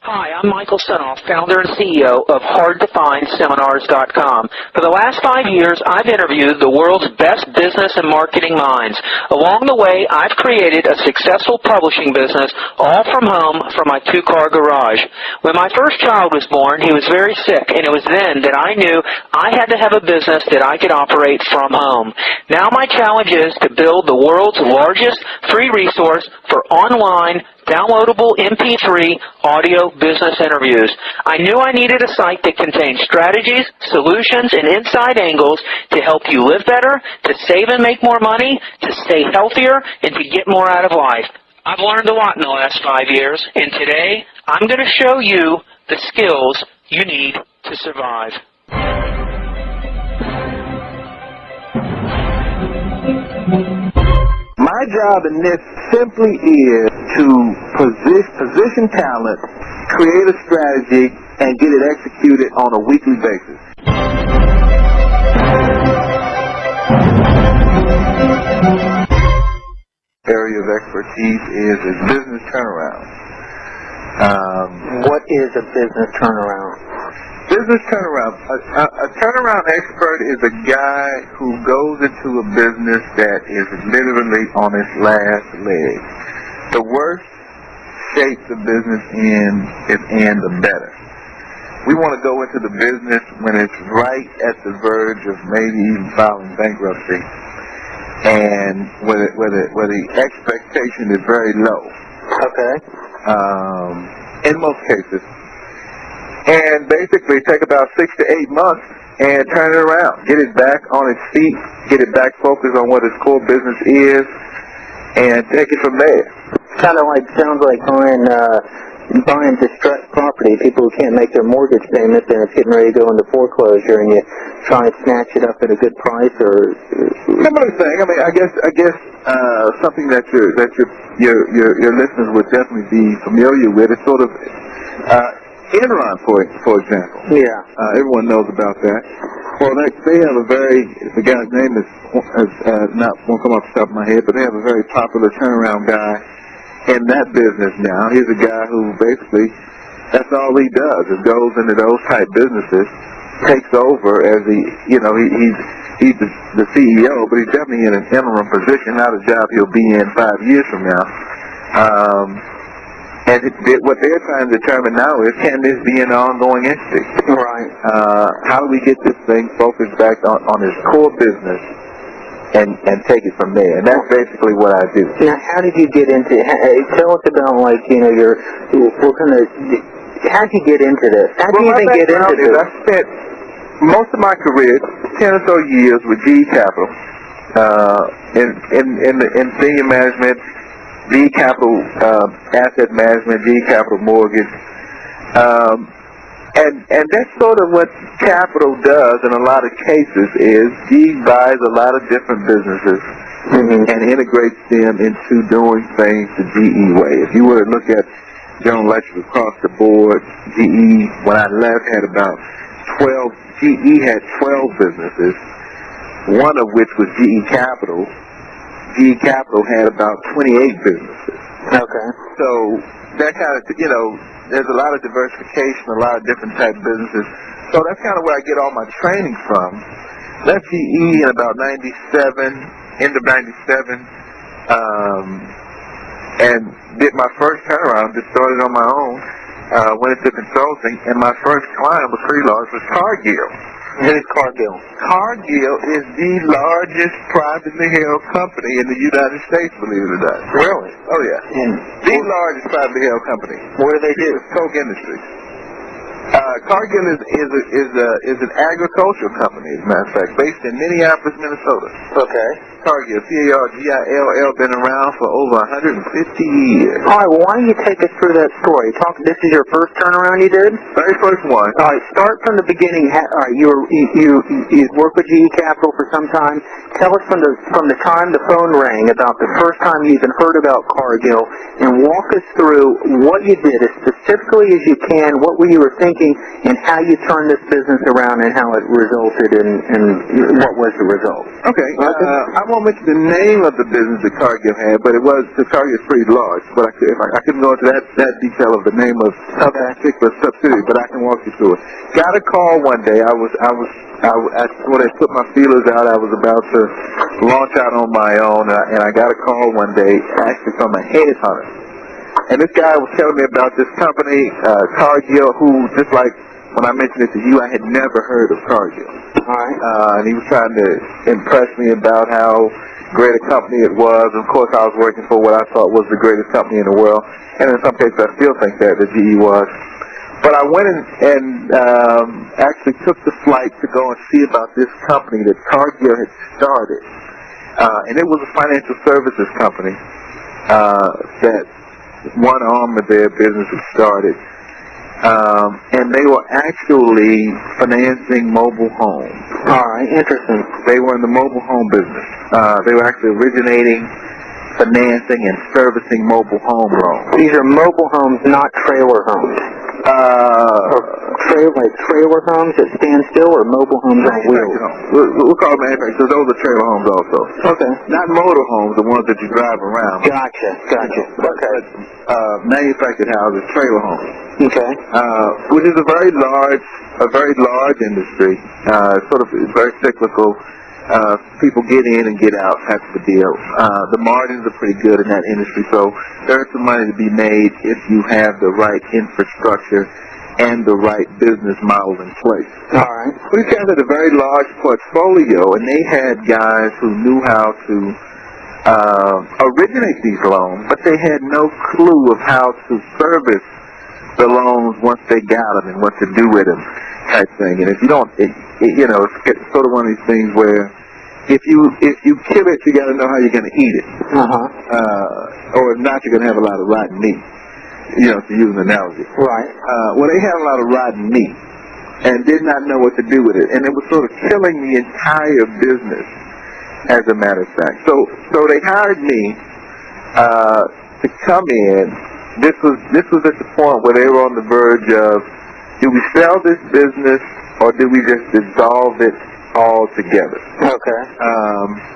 Hi, I'm Michael Senoff, founder and CEO of HardToFindSeminars.com. For the last 5 years, I've interviewed the world's best business and marketing minds. Along the way, I've created a successful publishing business, all from home, from my two-car garage. When my first child was born, he was very sick, and it was then that I knew I had to have a business that I could operate from home. Now my challenge is to build the world's largest free resource for online downloadable MP3 audio business interviews. I knew I needed a site that contained strategies, solutions, and inside angles to help you live better, to save and make more money, to stay healthier, and to get more out of life. I've learned a lot in the last 5 years, and today I'm going to show you the skills you need to survive. My job in this simply is to position talent, create a strategy, and get it executed on a weekly basis. Area of expertise is business turnaround. What is a business turnaround? Business turnaround. A turnaround expert is a guy who goes into a business that is literally on its last leg. The worse shape the business is in, the better. We want to go into the business when it's right at the verge of maybe even filing bankruptcy, and where the expectation is very low. Okay. In most cases. And basically take about 6 to 8 months and turn it around. Get it back on its feet, get it back focused on what its core business is, and take it from there. Sounds like buying distressed property, people who can't make their mortgage payments and it's getting ready to go into foreclosure, and you try and snatch it up at a good price, or similar thing. I mean, I guess something that your listeners would definitely be familiar with is sort of Enron, for example. Yeah. Everyone knows about that. Well, they have the guy's name is won't come off the top of my head, but they have a very popular turnaround guy in that business now. He's a guy who basically, that's all he does, is goes into those type businesses, takes over as he's the CEO, but he's definitely in an interim position, not a job he'll be in 5 years from now. And what they're trying to determine now is, can this be an ongoing entity? Right. How do we get this thing focused back on its core business and take it from there? And that's basically what I do. Now, how did you get into? Tell us about how did you get into this? How did you even get into this? I spent most of my career, 10 or so years, with GE Capital in senior management. GE Capital Asset Management, GE Capital Mortgage, and that's sort of what capital does in a lot of cases. Is GE buys a lot of different businesses and integrates them into doing things the GE way. If you were to look at General Electric across the board, GE, when I left, had about 12. GE had 12 businesses, one of which was GE Capital. GE Capital had about 28 businesses. Okay. So that kind of, there's a lot of diversification, a lot of different type of businesses. So that's kind of where I get all my training from. Left GE in about 97, end of 97, and did my first turnaround, just started on my own, went into consulting, and my first client was pretty large, was Cargill. What is Cargill? Cargill is the largest privately held company in the United States, believe it or not. Really? Oh, yeah. The largest privately held company. What do they do? Coke Industries. Cargill is an agricultural company, as a matter of fact, based in Minneapolis, Minnesota. Okay. Cargill, C-A-R-G-I-L-L, been around for over 150 years. All right, well, why don't you take us through that story? This is your first turnaround you did? Very first one. All right, start from the beginning. All right, you worked with GE Capital for some time. Tell us from the time the phone rang about the first time you even heard about Cargill, and walk us through what you did as specifically as you can. What were you thinking thinking, and how you turned this business around and how it resulted in what was the result. Okay. I won't mention the name of the business that Cargill had, but the Cargill is pretty large. But I couldn't go into that detail of the name of that particular subsidiary, but I can walk you through it. Got a call one day. When I put my feelers out, I was about to launch out on my own, and I got a call one day, actually from a headhunter. And this guy was telling me about this company, Cargill, who, just like when I mentioned it to you, I had never heard of Cargill. All right. And he was trying to impress me about how great a company it was. Of course, I was working for what I thought was the greatest company in the world. And in some cases, I still think that the GE was. But I went and actually took the flight to go and see about this company that Cargill had started. And it was a financial services company that one arm of their business had started. And they were actually financing mobile homes. All right, interesting. They were in the mobile home business. They were actually originating, financing, and servicing mobile home loans. These are mobile homes, not trailer homes. Like trailer homes that stand still, or mobile homes on wheels? We'll call them manufacturers. Those are trailer homes also. Okay. Not motor homes, the ones that you drive around. Gotcha. Okay. Manufactured houses, trailer homes. Okay. Which is a very large industry. Sort of very cyclical. People get in and get out type of a deal. The margins are pretty good in that industry, so there's some money to be made if you have the right infrastructure and the right business model in place. All right. We gathered a very large portfolio, and they had guys who knew how to originate these loans, but they had no clue of how to service the loans once they got them and what to do with them type thing. And if you don't, it's sort of one of these things where if you kill it, you got to know how you're going to eat it. Or if not, you're going to have a lot of rotten meat. To use an analogy. Right. Well, they had a lot of rotten meat and did not know what to do with it, and it was sort of killing the entire business, as a matter of fact. So they hired me to come in. This was at the point where they were on the verge of, do we sell this business or do we just dissolve it all together? Okay.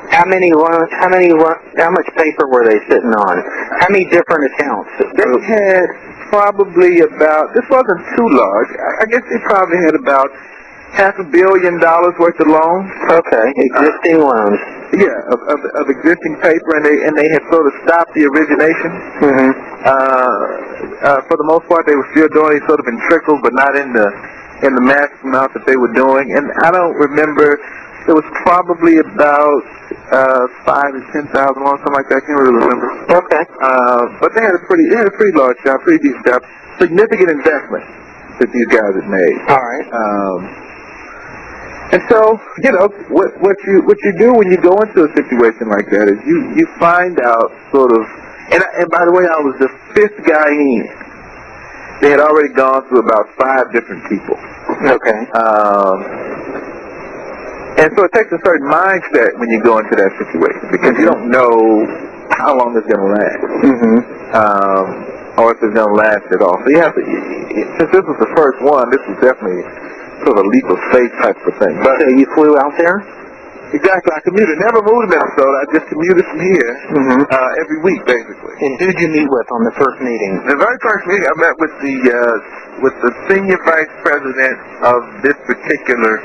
How much paper were they sitting on? How many different accounts? They had probably about, this wasn't too large, I guess they probably had about $500 million worth of loans. Okay, existing loans. Yeah, of existing paper, and they had sort of stopped the origination. Mm-hmm. For the most part, they were still doing it sort of in trickles, but not in the mass amount that they were doing. And I don't remember. It was probably about 5,000 to 10,000 loans, something like that. I can't really remember. Okay. But they had a pretty large job, pretty decent job, significant investment that these guys had made. All right. And so, what you do when you go into a situation like that is you find out sort of, and by the way, I was the 5th guy in. They had already gone through about 5 different people. Okay. And so it takes a certain mindset when you go into that situation, because you don't know how long it's going to last. Mm-hmm. Or if it's going to last at all. So you have to, since this was the first one, this was definitely sort of a leap of faith type of thing. But so you flew out there? Exactly. I commuted. Never moved to Minnesota. I just commuted from here every week, basically. And who did you meet with on the first meeting? The very first meeting, I met with the senior vice president of this particular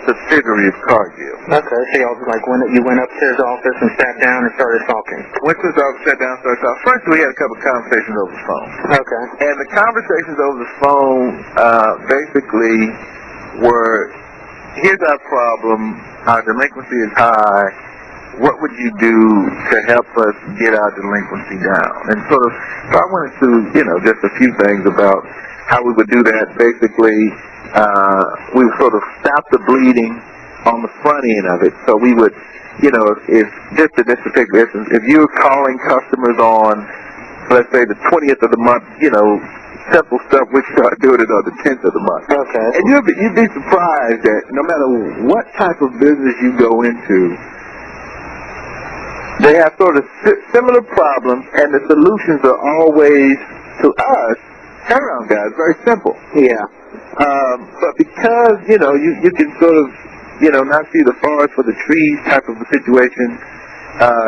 subsidiary of Cargill. Okay, so you went upstairs to the office and sat down and started talking. Went to his office, sat down, started talking. First, we had a couple of conversations over the phone. Okay. And the conversations over the phone basically were, here's our problem, our delinquency is high, what would you do to help us get our delinquency down? And so I went into, just a few things about how we would do that. Basically, we would sort of stop the bleeding on the front end of it. So we would, if just in this particular instance, if you're calling customers on, let's say the 20th of the month, simple stuff, we start doing it on the 10th of the month. Okay. And you'd be surprised that no matter what type of business you go into, they have sort of similar problems, and the solutions are always, to us, turnaround guy is very simple. Yeah. But because, you can sort of, not see the forest for the trees type of a situation,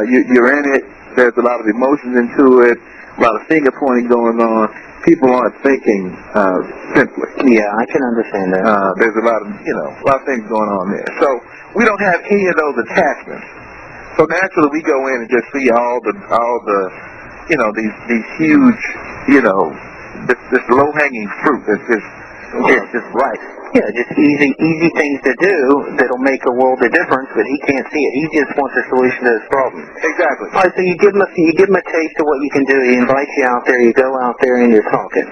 you're in it, there's a lot of emotions into it, a lot of finger pointing going on. People aren't thinking simply. Yeah, I can understand that. There's a lot of things going on there. So we don't have any of those attachments. So naturally we go in and just see all the these huge, this low-hanging fruit that's just right. Yeah, just easy things to do that'll make a world of difference, but he can't see it. He just wants a solution to his problem. Exactly. All right, so you give him a taste of what you can do. He invites you out there. You go out there and you're talking.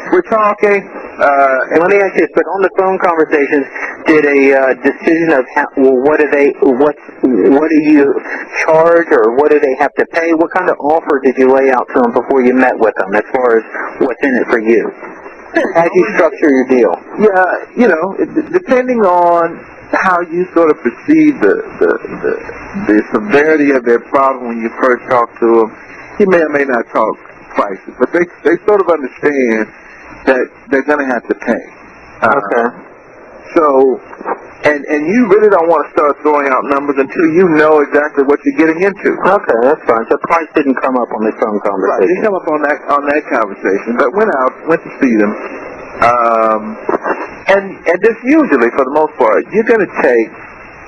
We're talking. And let me ask you this: but on the phone conversations, did a decision of what do you charge, or what do they have to pay? What kind of offer did you lay out to them before you met with them, as far as what's in it for you? How do you structure your deal? Yeah, depending on how you sort of perceive the severity of their problem when you first talk to them, you may or may not talk prices, but they sort of understand that they're going to have to pay. Okay. So, and you really don't want to start throwing out numbers until you know exactly what you're getting into. Okay, that's fine. So price didn't come up on the phone Right, conversation. didn't come up on that conversation, but went to see them, and just usually, for the most part, you're going to take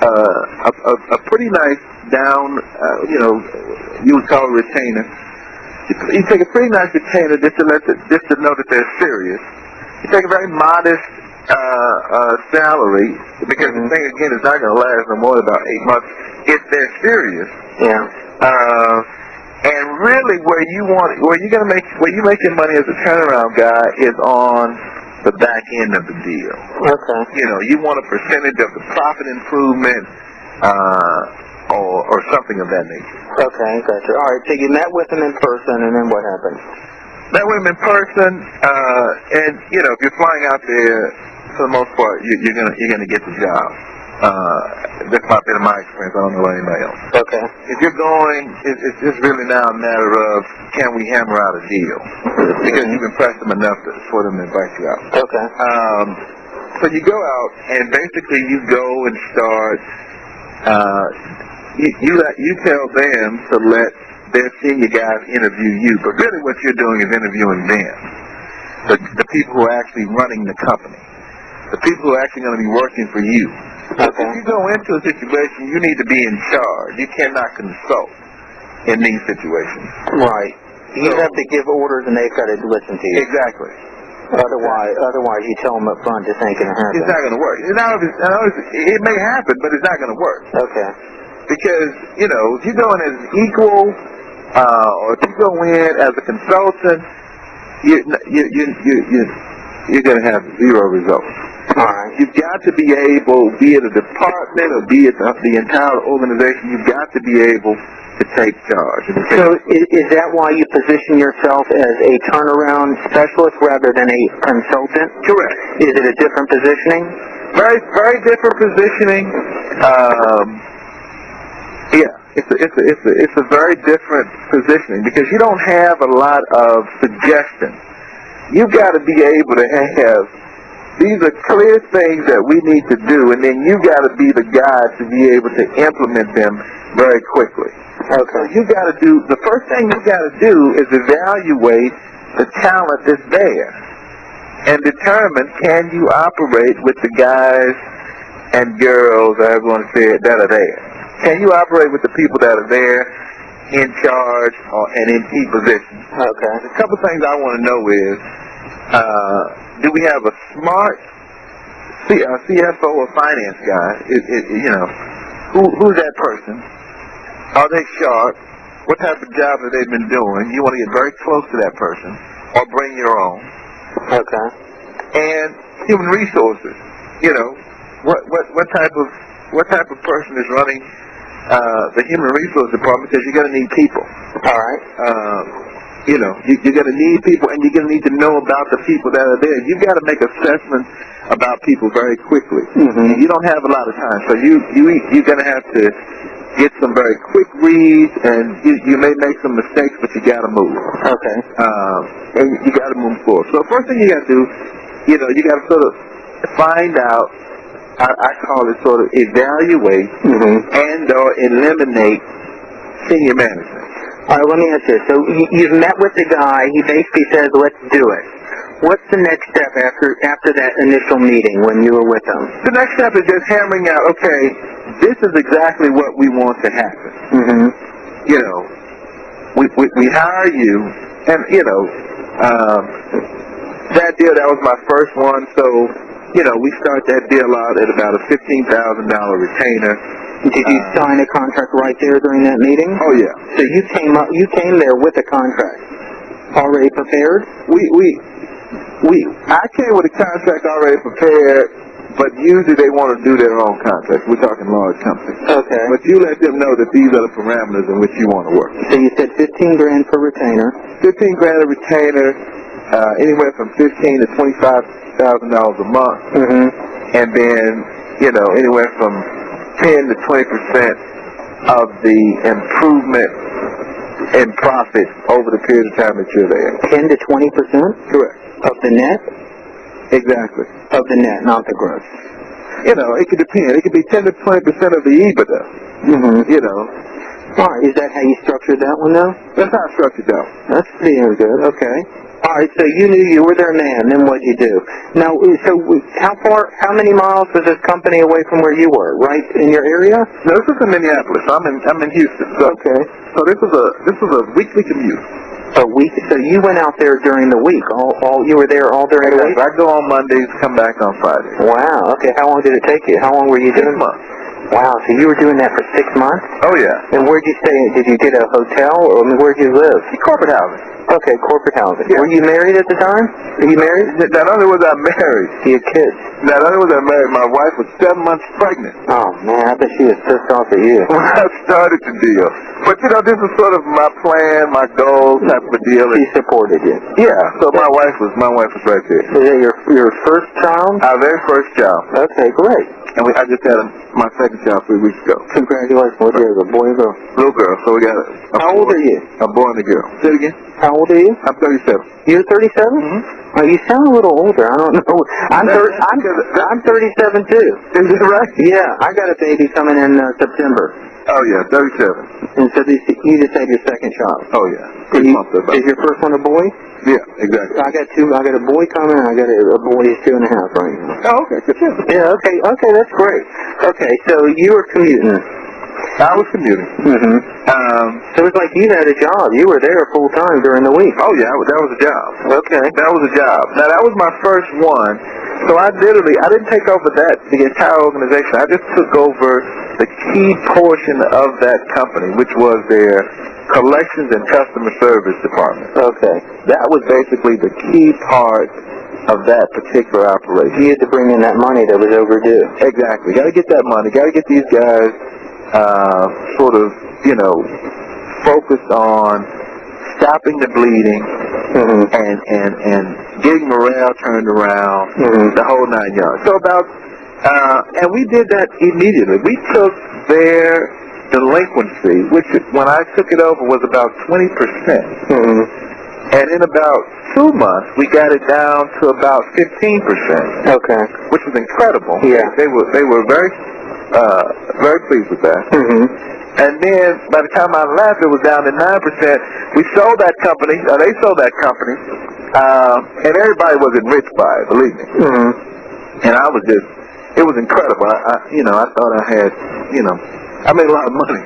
a pretty nice down, you would call it retainer. You take a pretty nice retainer just to know that they're serious. You take a very modest salary, because the thing again is not going to last no more than about 8 months if they're serious. Yeah. And really, where you make your money as a turnaround guy is on the back end of the deal. Okay. You want a percentage of the profit improvement, or something of that nature. Okay, gotcha. All right, so you met with them in person, and then what happened? Met with them in person, and if you're flying out there, for the most part, you're gonna get the job. That's my bit of my experience. I don't know about anybody else. Okay. If you're going, it's just really now a matter of, can we hammer out a deal? Because you've impressed them enough for them to invite you out. Okay. So you go out, and basically you go and start. You tell them to let their senior guys interview you, but really what you're doing is interviewing them, the people who are actually running the company, the people who are actually going to be working for you. Okay. If you go into a situation, you need to be in charge. You cannot consult in these situations. Right. You have to give orders, and they've got to listen to you. Exactly. Otherwise, you tell them up front, this ain't going to happen. It's not going to work. It may happen, but it's not going to work. Okay. Because, if you go in as equal, or if you go in as a consultant, you're going to have zero results. All right. You've got to be able, be it a department or be it the entire organization, you've got to be able to take charge. So is that why you position yourself as a turnaround specialist rather than a consultant? Correct. Is it a different positioning? Very, very different positioning. It's a very different positioning because you don't have a lot of suggestions. You've got to be able to have, these are clear things that we need to do, and then you got to be the guy to be able to implement them very quickly. Okay. You got to do, the first thing you got to do is evaluate the talent that's there and determine, can you operate with the guys and girls, I want to say it, that are there? Can you operate with the people that are there in charge and in key positions? Okay. A couple things I want to know is, do we have a smart CFO or finance guy? Who's that person? Are they sharp? What type of job have they been doing? You want to get very close to that person, or bring your own. Okay. And human resources. What type of person is running the human resource department? Because you're going to need people. All right. You're going to need people, and you're going to need to know about the people that are there. You've got to make assessments about people very quickly. Mm-hmm. You don't have a lot of time, so you're going to have to get some very quick reads, and you may make some mistakes, but you got to move. Okay. And you got to move forward. So the first thing you got to do, you got to sort of find out, I call it sort of evaluate and or eliminate senior management. All right, let me ask you. So you've met with the guy. He basically says, let's do it. What's the next step after that initial meeting when you were with him? The next step is just hammering out, okay, this is exactly what we want to happen. We hire you, and, that deal, that was my first one, so, we start that deal out at about a $15,000 retainer. Did you sign a contract right there during that meeting? Oh, yeah. So you came there with a contract already prepared? I came with a contract already prepared, but usually they want to do their own contracts. We're talking large companies. Okay. But you let them know that these are the parameters in which you want to work. So you said $15,000 per retainer. $15,000 a retainer, anywhere from $15,000 to $25,000 a month, and then anywhere from 10 to 20% of the improvement in profit over the period of time that you're there. 10 to 20%? Correct. Of the net? Exactly. Of the net, not the gross. It could depend. It could be 10 to 20% of the EBITDA. All right, is that how you structured that one, though? That's how I structured that one. That's pretty damn good. Okay. All right, so you knew you were their man. Then what'd you do? Now, so how many miles was this company away from where you were? Right in your area? No, this was in Minneapolis. I'm in Houston. So, okay. So this was a weekly commute. A week? So you went out there during the week? You were there all during the week? I go on Mondays, come back on Fridays. Wow. Okay. How long did it take you? How long were you doing? 6 months. Wow. So you were doing that for 6 months? Oh yeah. And where'd you stay? Did you get a hotel, or where'd you live? Corporate housing. Okay, corporate housing. Yeah. Were you married at the time? Are you married? Not only was I married, You had kids. Not only was I married, my wife was 7 months pregnant. Oh man, I bet she was pissed off at you. When I started the deal. But this is sort of my plan, my goal type of a deal. She supported you. Yeah. So my wife was right there. Is that your first child? Our very first child. Okay, great. And I just had my second child 3 weeks ago. Congratulations. What do you have, a boy or a girl? Little girl. So we got a How old are you? A boy and a girl. Say it again. How old are you? I'm 37. You're 37? Oh, you sound a little older. I don't know. I'm 37 too. Is that right? Yeah, I got a baby coming in September. Oh yeah, 37. And so you just had your second child. Oh yeah. Is your first one a boy? Yeah, exactly. I got two. I got a boy coming, and I got a boy who's 2.5 right now. Oh, okay, good. Yeah, okay, that's great. Okay, so you were commuting. I was commuting. So it was like you had a job. You were there full time during the week. Oh yeah, that was a job. Okay. That was a job. Now that was my first one. So I didn't take over the entire organization. I just took over the key portion of that company, which was their collections and customer service department. Okay. That was basically the key part of that particular operation. You had to bring in that money that was overdue. Exactly. Got to get that money. Got to get these guys sort of, focused on stopping the bleeding and getting morale turned around, the whole 9 yards. So and we did that immediately. We took their delinquency, which when I took it over was about 20%. And in about 2 months, we got it down to about 15%. Okay. Which was incredible. Yeah. They were very pleased with that. And then by the time I left, it was down to 9%. We sold that company, they sold that company, and everybody was enriched by it, believe me. And it was incredible. I thought I had, I made a lot of money.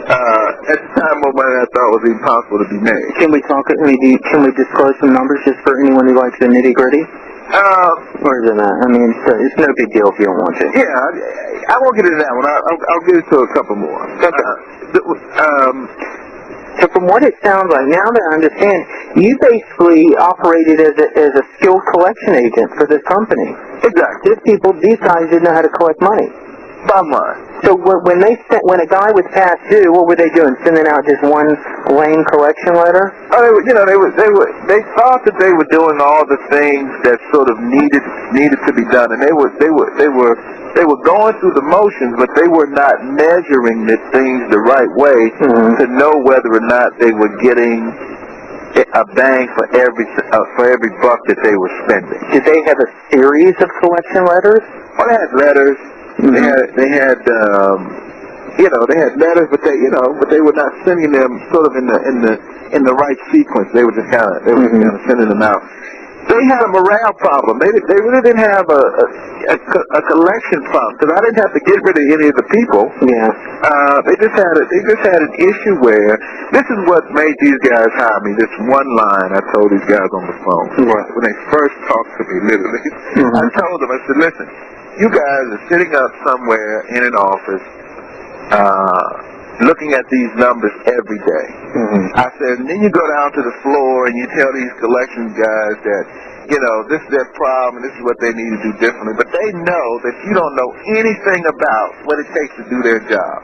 At the time, more money I thought was impossible to be made. Can we disclose some numbers just for anyone who likes the nitty gritty? Or is it not? I mean, it's no big deal if you don't want to. Yeah, I won't get into that one. I'll get into a couple more. So from what it sounds like, now that I understand, you basically operated as a skilled collection agent for this company. Exactly. These guys didn't know how to collect money. Bottom line. So when a guy was past due, what were they doing? Sending out just one lame collection letter? Oh, they thought that they were doing all the things that sort of needed to be done, and they were they were going through the motions, but they were not measuring the things the right way to know whether or not they were getting a bang for every buck that they were spending. Did they have a series of collection letters? Well, they had letters. They had they had letters, but they were not sending them sort of in the right sequence. They were just kind of sending them out. They had a morale problem. They really didn't have a collection problem, because I didn't have to get rid of any of the people. Yeah. They just had an issue where this is what made these guys hire me. This one line I told these guys on the phone when they first talked to me. Literally, I told them, I said, "Listen, you guys are sitting up somewhere in an office, looking at these numbers every day." I said, and then you go down to the floor and you tell these collections guys that, this is their problem and this is what they need to do differently. But they know that you don't know anything about what it takes to do their job.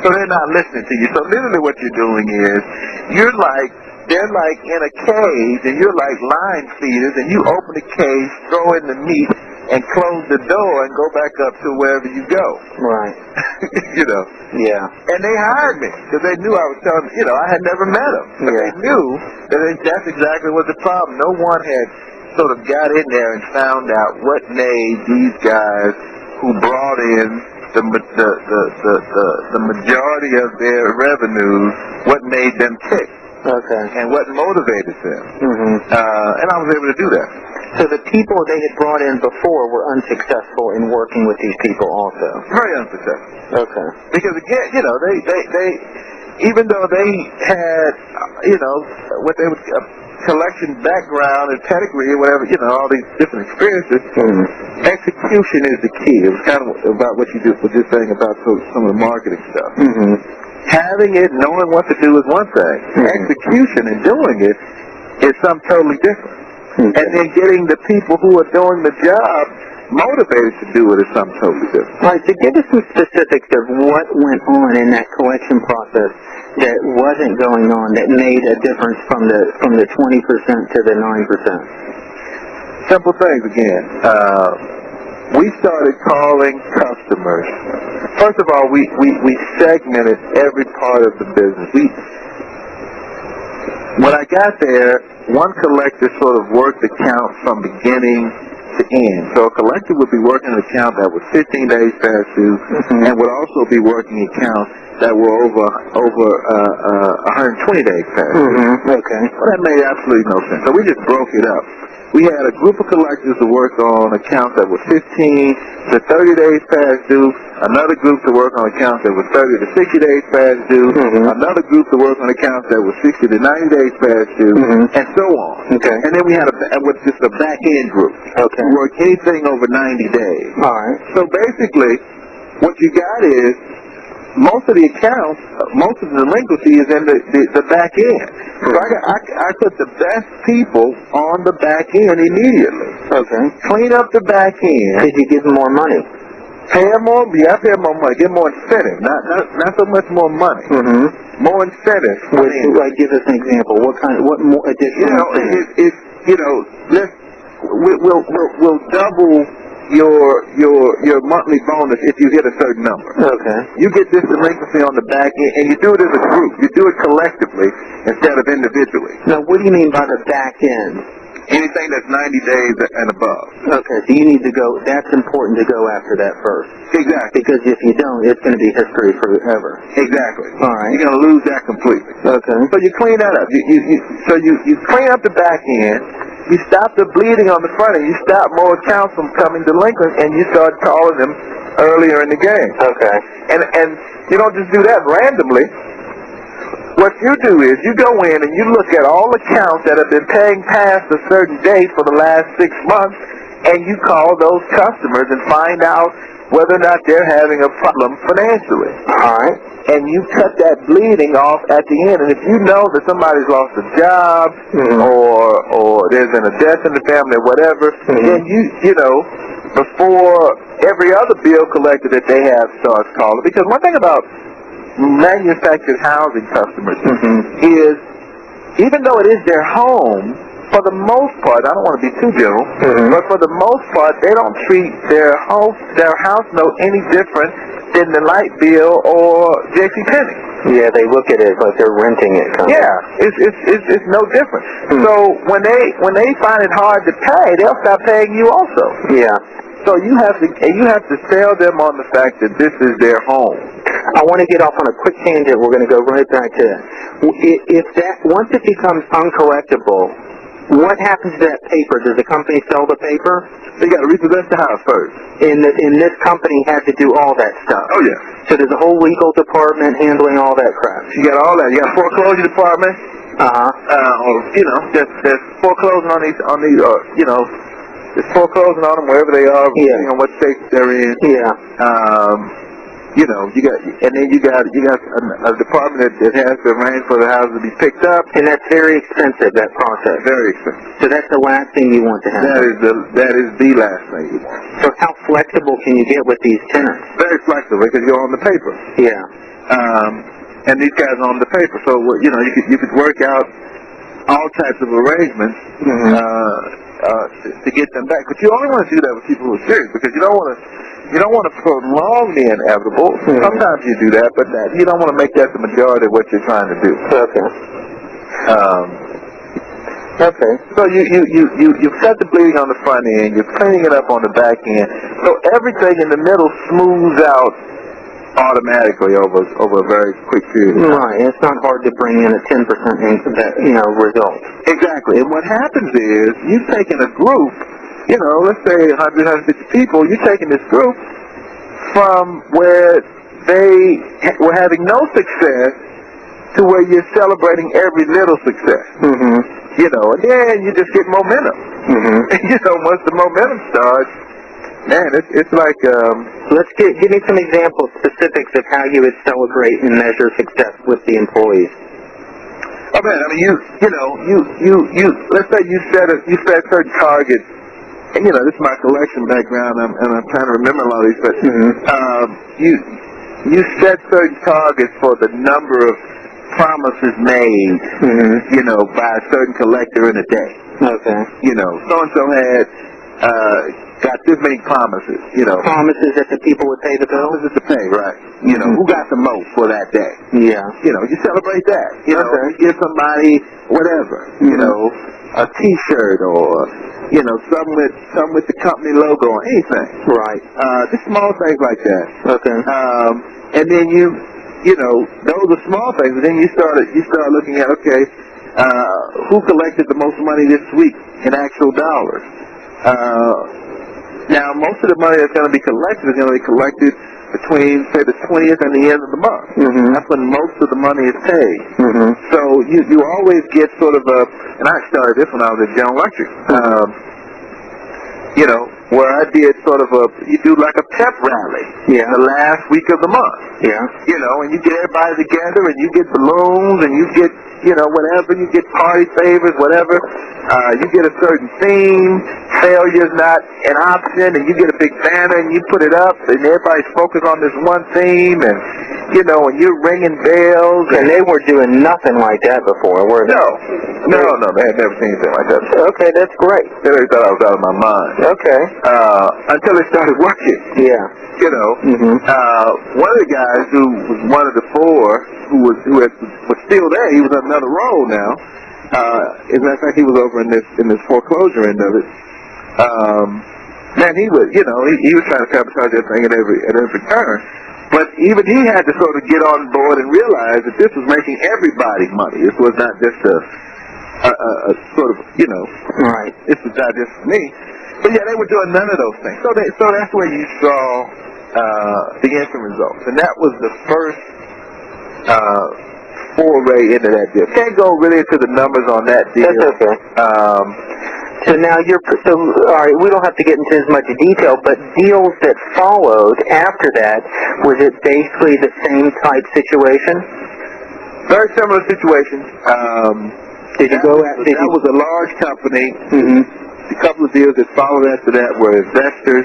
So they're not listening to you. So literally what you're doing is, they're like in a cage and you're like line feeders, and you open the cage, throw in the meat, and close the door and go back up to wherever you go. Right. Yeah. And they hired me because they knew I was telling them, I had never met them. But they knew that that's exactly what the problem. No one had sort of got in there and found out what made these guys who brought in the majority of their revenues, what made them tick. Okay. And what motivated them. And I was able to do that. So the people they had brought in before were unsuccessful in working with these people also? Very unsuccessful. Okay. Because again, they even though they had, what they would collection background and pedigree or whatever, all these different experiences, execution is the key. It was kind of about what you were just saying about some of the marketing stuff. Having it, knowing what to do is one thing. Execution and doing it is something totally different. And then getting the people who are doing the job motivated to do it is something totally different. All right, so give us some specifics of what went on in that collection process that wasn't going on that made a difference from the 20% to the 9%. Simple things again. We started calling customers. First of all, we segmented every part of the business. When I got there, one collector sort of worked the count from beginning to end. So a collector would be working an account that was 15 days past due, and would also be working accounts that were over 120 days past due. Okay. Well, that made absolutely no sense. So we just broke it up. We had a group of collectors to work on accounts that were 15 to 30 days past due, another group to work on accounts that were 30 to 60 days past due, another group to work on accounts that were 60 to 90 days past due, and so on. Okay. And then we had just a back-end group who worked anything over 90 days. All right. So basically, what you got is, most of the accounts, most of the delinquency is in the back end. So I put the best people on the back end immediately. Okay. Clean up the back end. Did you give them more money? Pay them more. Yeah, pay them more money. Give them more incentive. Not so much more money. More incentive. Give us an example. What more additional? We'll double your monthly bonus if you hit a certain number. Okay. You get this delinquency on the back end, and you do it as a group. You do it collectively instead of individually. Now, what do you mean by the back end? Anything that's 90 days and above. Okay, so you need to go, that's important to go after that first. Exactly. Because if you don't, it's going to be history forever. Exactly. All right. You're going to lose that completely. Okay. So you clean that up. You clean up the back end, you stop the bleeding on the front end, you stop more accounts from coming delinquent, and you start calling them earlier in the game. Okay. And you don't just do that randomly. What you do is you go in and you look at all accounts that have been paying past a certain date for the last 6 months, and you call those customers and find out whether or not they're having a problem financially. All right. And you cut that bleeding off at the end. And if you know that somebody's lost a job or there's been a death in the family or whatever, then you know, before every other bill collector that they have starts calling. Because one thing about manufactured housing customers is, even though it is their home, for the most part, I don't want to be too general, but for the most part, they don't treat their house note any different than the light bill or JCPenney. Yeah, they look at it like they're renting it. Yeah, it's no different. So when they find it hard to pay, they'll stop paying you also. Yeah. So you have to sell them on the fact that this is their home. I want to get off on a quick tangent. We're going to go right back to that. Once it becomes uncollectible, what happens to that paper? Does the company sell the paper? They got to repossess the house first. And this company had to do all that stuff. Oh yeah. So there's a whole legal department handling all that crap. You got all that. You got a foreclosure department. There's foreclosing on these there's foreclosing on them wherever they are, depending on what state they're in. Yeah. You got a department that has to arrange for the house to be picked up. And that's very expensive, that process. Very expensive. So that's the last thing you want to have. That is the last thing you want. So how flexible can you get with these tenants? Very flexible because you're on the paper. Yeah. And these guys are on the paper, so you could work out all types of arrangements to get them back. But you only want to do that with people who are serious, because you don't want to prolong the inevitable. Sometimes you do that, but you don't want to make that the majority of what you're trying to do. Okay. Okay. So you've cut the bleeding on the front end, you're cleaning it up on the back end, so everything in the middle smooths out automatically over a very quick period of time. Right. It's not hard to bring in a 10% result. Exactly. And what happens is you've taken a group, let's say 100, 150 people, you're taking this group from where they were having no success to where you're celebrating every little success. And then you just get momentum. Once the momentum starts, man, it's like, give me some examples, specifics of how you would celebrate and measure success with the employees. Oh man, I mean, you let's say you set certain targets, and this is my collection background, and I'm trying to remember a lot of these, but you set certain targets for the number of promises made, by a certain collector in a day. Okay. So and so had got this many promises, Promises that the people would pay the bill? Promises to pay, right. Who got the most for that day? Yeah. You celebrate that. You give somebody whatever, a T-shirt or, some with the company logo or anything. Right. Just small things like that. Okay. And then those are small things, and then you start looking at, okay, who collected the most money this week in actual dollars? Now, most of the money that's going to be collected is going to be collected between, say, the 20th and the end of the month. That's when most of the money is paid. So you always get sort of and I started this when I was at General Electric, where I did sort of you do like a pep rally the last week of the month. Yeah. And you get everybody together, and you get balloons, and you get, whatever, you get party favors, whatever. You get a certain theme, failure's not an option, and you get a big banner, and you put it up, and everybody's focused on this one theme, and, and you're ringing bells. And they were doing nothing like that before, were they? No, they had never seen anything like that. Okay, that's great. They thought I was out of my mind. Okay. Until it started working. Yeah. One of the guys who was one of the four who was still there, he was on another role now. As a matter of fact, he was over in this foreclosure end of it. Man, he was trying to sabotage everything at every turn. But even he had to sort of get on board and realize that this was making everybody money. This was not just a sort of, right. This was not just for me. But yeah, they were doing none of those things. So that's where you saw the instant results, and that was the first foray into that deal. Can't go really into the numbers on that deal. That's okay. So now all right, we don't have to get into as much detail, but deals that followed after that, was it basically the same type situation? Very similar situation. That was a large company. A couple of deals that followed after that were investors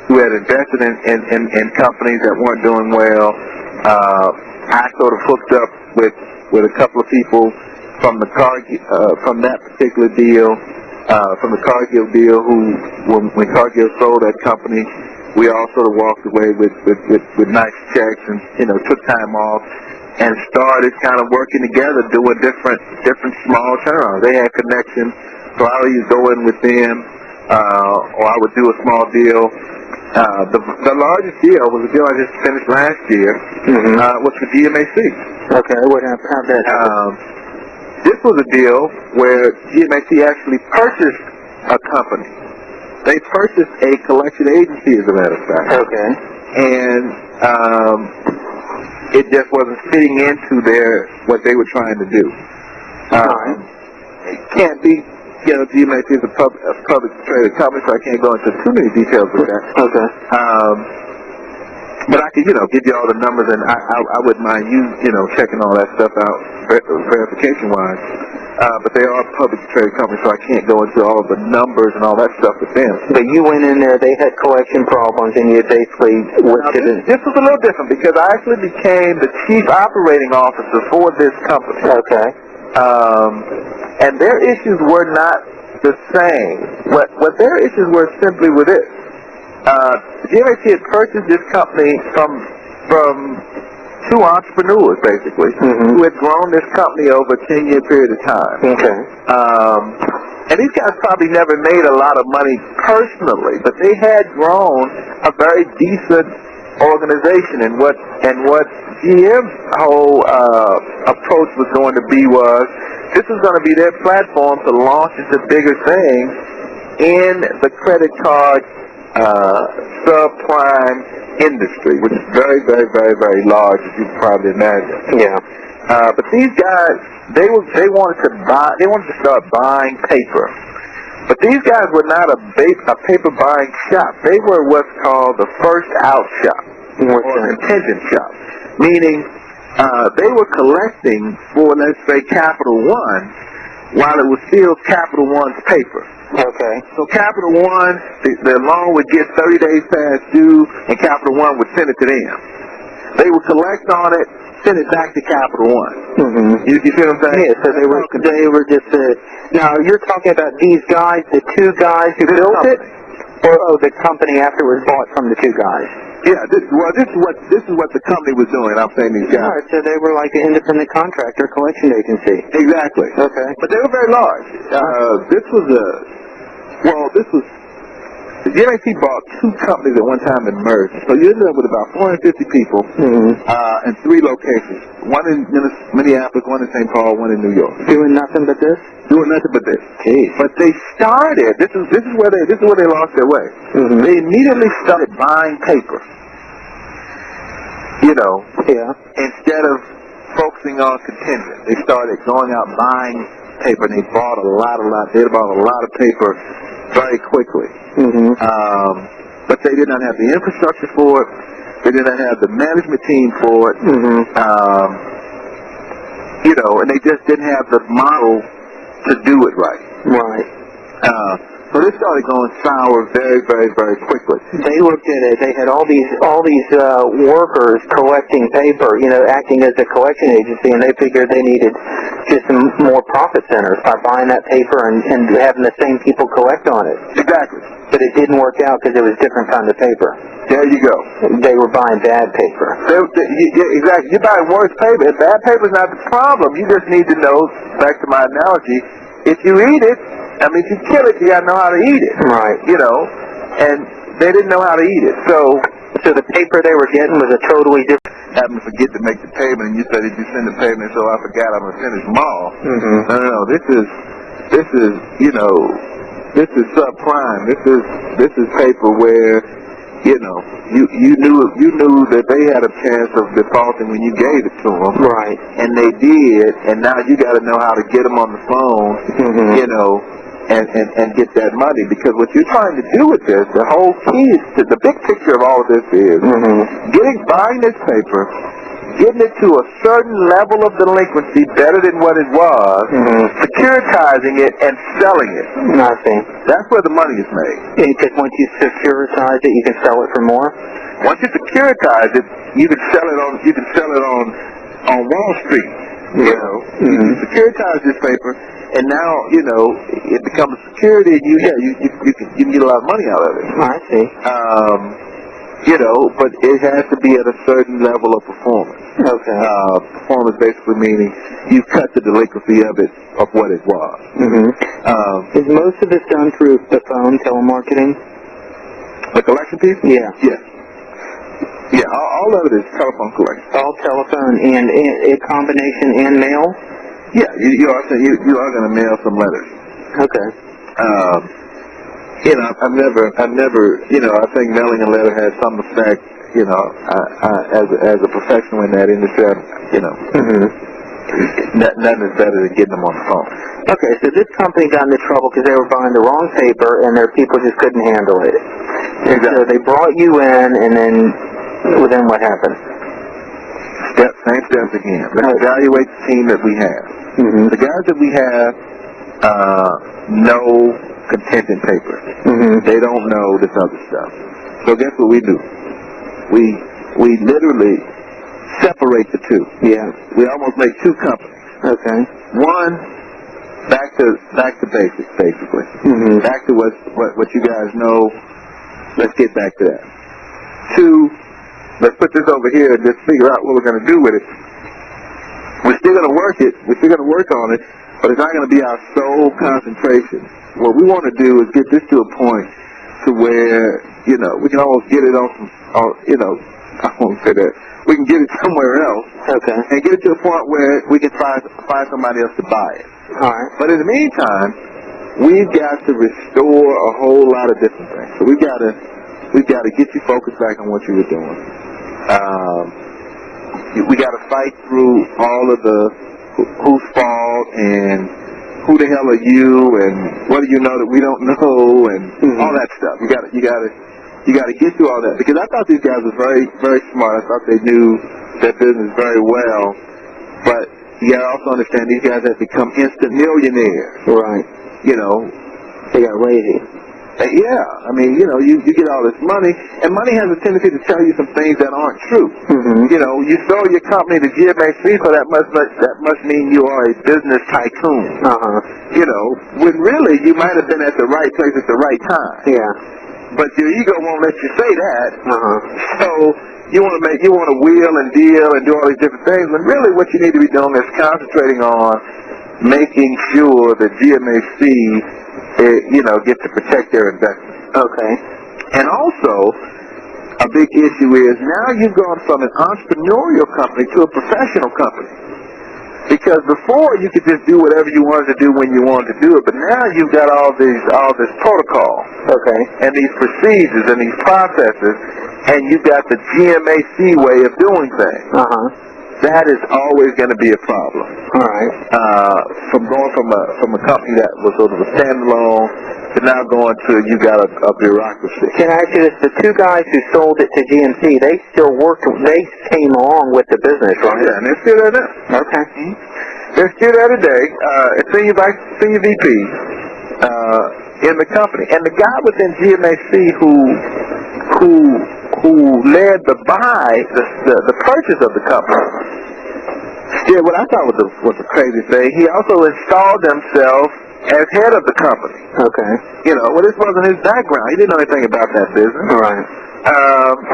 who had invested in companies that weren't doing well. I sort of hooked up with a couple of people from that particular deal, from the Cargill deal, when Cargill sold that company, we all sort of walked away with nice checks and, took time off and started kind of working together, doing different small turnarounds. They had connections, so I would either go in with them, or I would do a small deal. The largest deal was a deal I just finished last year, was for GMAC. Okay, how'd that happen? This was a deal where GMAC actually purchased a company. They purchased a collection agency, as a matter of fact. Okay. And it just wasn't fitting into what they were trying to do. It can't be, GMAC is a public traded company, so I can't go into too many details with that. Okay. But I could, give you all the numbers, and I wouldn't mind you, checking all that stuff out verification-wise. But they are a public traded company, so I can't go into all of the numbers and all that stuff with them. But you went in there, they had collection problems, and you basically this was a little different because I actually became the chief operating officer for this company. Okay. And their issues were not the same. What their issues were simply with this. GMAC had purchased this company from two entrepreneurs, basically, who had grown this company over a 10-year period of time. Okay. And these guys probably never made a lot of money personally, but they had grown a very decent organization. And what GM's whole approach was going to be was, this was going to be their platform to launch into bigger things in the credit card subprime industry, which is very, very, very, very large, as you can probably imagine. Yeah. But these guys, they wanted to start buying paper. But these guys were not a paper buying shop. They were what's called the first out shop, or contingent shop, meaning they were collecting for, let's say, Capital One, while it was still Capital One's paper. Okay. So Capital One, the loan would get 30 days past due, and Capital One would send it to them. They would collect on it, send it back to Capital One. You see what I'm saying? Yeah, so they were just, now you're talking about these guys, the two guys who built it? Or the company after it was bought from the two guys? Yeah, this is what the company was doing. I'm saying these guys. All right, so they were like an independent contractor collection agency. Exactly. Okay. But they were very large. The GMAC bought two companies at one time and merged. So you ended up with about 450 people and 3 locations. One in Minneapolis, one in St. Paul, one in New York. Doing nothing but this? Doing nothing but this. Jeez. But they started. This is where they lost their way. They immediately started buying paper. Yeah. Instead of focusing on contingent, they started going out buying paper, and they bought a lot. They bought a lot of paper very quickly. But they did not have the infrastructure for it. They did not have the management team for it. And they just didn't have the model to do it right. Right. So this started going sour very, very, very quickly. They looked at it. They had all these workers collecting paper, acting as a collection agency, and they figured they needed just some more profit centers by buying that paper and having the same people collect on it. Exactly. But it didn't work out because it was different kind of paper. There you go. They were buying bad paper. Exactly. You're buying worse paper. If bad paper is not the problem, you just need to know, back to my analogy, if you eat it, if you kill it, you gotta know how to eat it. Right. And they didn't know how to eat it. So the paper they were getting was a totally different. Happened to forget to make the payment, and you said, did you send the payment? So I forgot I'm gonna send it tomorrow. No. This is subprime. This is paper where you knew that they had a chance of defaulting when you gave it to them. Right. And they did, and now you got to know how to get them on the phone, and get that money. Because what you're trying to do with this, the whole key is the big picture of all of this is buying this paper, getting it to a certain level of delinquency better than what it was, securitizing it, and selling it. I see. That's where the money is made. Because once you securitize it, you can sell it for more? Once you securitize it, you can sell it on Wall Street You know, you securitize this paper, and now, you know, it becomes security, and you can get a lot of money out of it. I see. You know, but it has to be at a certain level of performance. Okay. Performance basically meaning you cut the delinquency of it, of what it was. Is most of this done through the phone, telemarketing? The collection piece? Yeah. Yes. Yeah, all of it is telephone collection. All telephone and a combination and mail? Yeah, you are going to mail some letters. Okay. You know, I've never, you know, I think mailing a letter has some effect. You know, as a professional in that industry, you know, nothing is better than getting them on the phone. Okay, so this company got into trouble because they were buying the wrong paper and their people just couldn't handle it. And so they brought you in, and then what happened? Same steps again. Let's evaluate the team that we have. The guys that we have know contingent paper. They don't know this other stuff. So guess what we do? We literally separate the two. Yeah. We almost make two companies. Okay. One, back to basics, basically. Back to what you guys know. Let's get back to that. Two, let's put this over here and just figure out what we're going to do with it. We're still going to work it. We're still going to work on it, but it's not going to be our sole concentration. What we want to do is get this to a point to where, you know, we can almost get it on you know, I won't say that. We can get it somewhere else. Okay. And get it to a point where we can find somebody else to buy it. All right. But in the meantime, we've got to restore a whole lot of different things. So we've got to get you focused back on what you were doing. We got to fight through all of the whose fault and who the hell are you and what do you know that we don't know and all that stuff. You got to get through all that, because I thought these guys were very, very smart. I thought they knew their business very well, but you got to also understand these guys have become instant millionaires. Right. You know, they got lazy. Yeah, I mean, you know, you get all this money, and money has a tendency to tell you some things that aren't true. You know, you sold your company to GMAC, so that must mean you are a business tycoon. You know, when really you might have been at the right place at the right time. Yeah. But your ego won't let you say that. So you want to wheel and deal and do all these different things, when really what you need to be doing is concentrating on making sure that GMAC, you know, get to protect their investment. Okay. And also, a big issue is now you've gone from an entrepreneurial company to a professional company. Because before you could just do whatever you wanted to do when you wanted to do it, but now you've got all this protocol. Okay. And these procedures and these processes, and you've got the GMAC way of doing things. That is always going to be a problem. All right. From going from a company that was sort of a standalone to now going to you got a bureaucracy. Can I ask you this? The two guys who sold it to GMC, they still worked. They came along with the business, right? Yeah, and they're still there now. Okay. They're still there today. Senior VP in the company, and the guy within GMAC who led the purchase of the company. Yeah, what I thought was a crazy thing. He also installed himself as head of the company. Okay. You know, well, this wasn't his background. He didn't know anything about that business. All right.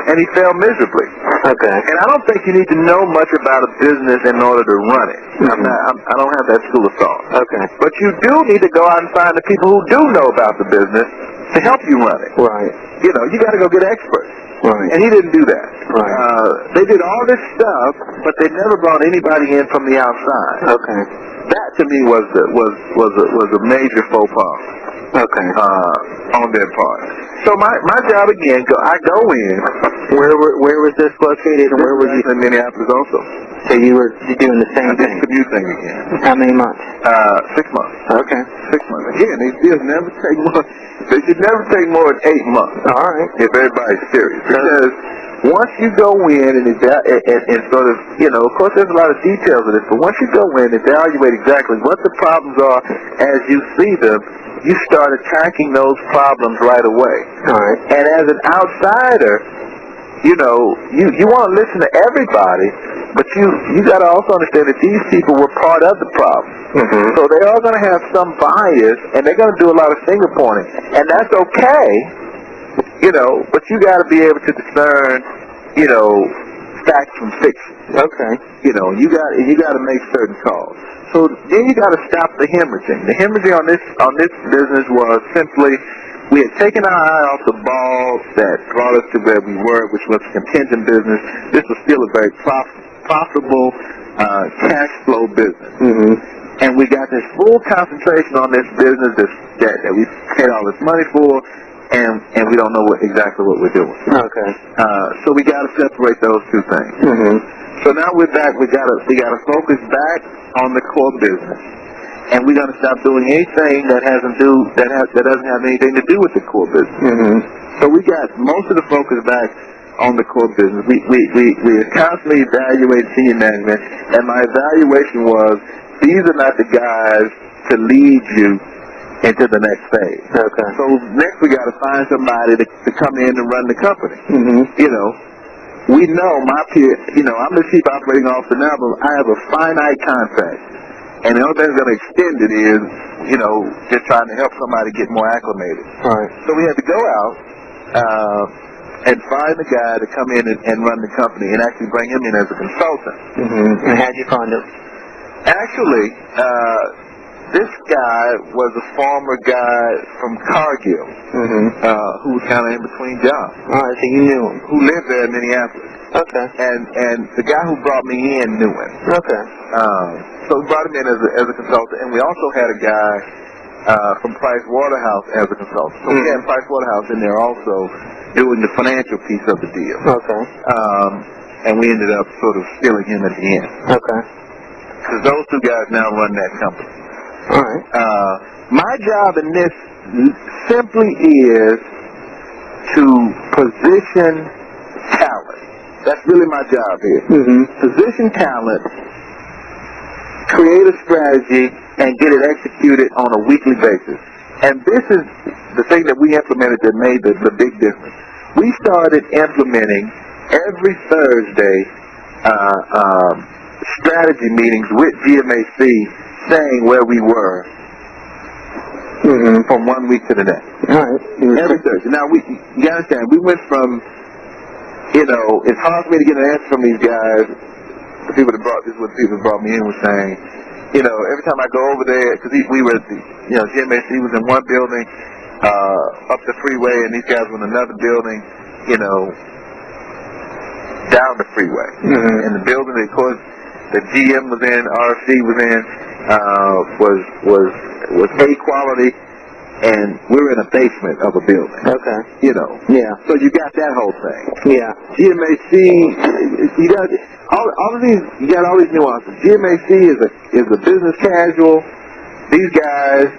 And he failed miserably. Okay. And I don't think you need to know much about a business in order to run it. I don't have that school of thought. Okay. But you do need to go out and find the people who do know about the business to help you run it. Right. You know, you got to go get experts. Right. And he didn't do that. Right. They did all this stuff, but they never brought anybody in from the outside. Okay. That to me was a major faux pas. Okay. On their part. So my job again, I go in. Where was this located, and where were you? In Minneapolis also. So you were doing the same thing. Commute thing again. How many months? 6 months. Okay. 6 months. Again, they should never take more. They should never take more than 8 months. All right. If everybody's serious, because once you go in and sort of, you know, of course there's a lot of details of this, but once you go in and evaluate exactly what the problems are as you see them, you start attacking those problems right away. All right. And as an outsider, you want to listen to everybody, but you got to also understand that these people were part of the problem. Mm-hmm. So they are going to have some bias, and they're going to do a lot of finger pointing, and that's okay, but you got to be able to discern, fact from fiction. Okay. You got to make certain calls. So then you got to stop the hemorrhaging. The hemorrhaging on this business was simply we had taken our eye off the ball that brought us to where we were, which was a contingent business. This was still a very profitable cash flow business. Mm-hmm. And we got this full concentration on this business that we paid all this money for, and we don't know exactly what we're doing. Okay. So we got to separate those two things. Mm-hmm. So now we're back. We got to focus back on the core business, and we're going to stop doing anything that doesn't have anything to do with the core business. Mm-hmm. So we got most of the focus back on the core business. We constantly evaluate senior management, and my evaluation was these are not the guys to lead you into the next phase. Okay. So next we got to find somebody to come in and run the company. Mm-hmm. We know my peer, I'm the chief operating officer now, but I have a finite contract. And the only thing that's going to extend it is, just trying to help somebody get more acclimated. Right. So we had to go out and find the guy to come in and run the company and actually bring him in as a consultant. Mm-hmm. And how'd you find him? Actually, this guy was a former guy from Cargill, Mm-hmm. who was kind of in between jobs. All right, so you knew him. Who lived there in Minneapolis. Okay. And the guy who brought me in knew him. Okay. So we brought him in as a consultant, and we also had a guy from Price Waterhouse as a consultant. So we had Price Waterhouse in there also doing the financial piece of the deal. Okay. And we ended up sort of stealing him at the end. Okay. Because those two guys now run that company. All right. My job in this simply is to position talent. That's really my job here. Mm-hmm. Position talent, create a strategy, and get it executed on a weekly basis. And this is the thing that we implemented that made the big difference. We started implementing every Thursday strategy meetings with GMAC saying where we were from 1 week to the next. All right. Every Thursday. Now, you understand, we went from, it's hard for me to get an answer from these guys. The people that brought me in was saying, every time I go over there, because we were, GMAC was in one building, up the freeway, and these guys were in another building, down the freeway. Mm-hmm. And the building, of course, the GM was in, RFC was in, was A quality, and we were in a basement of a building. Okay. Yeah. So you got that whole thing. Yeah. GMAC, you got all of these. You got all these nuances. GMAC is a business casual. These guys,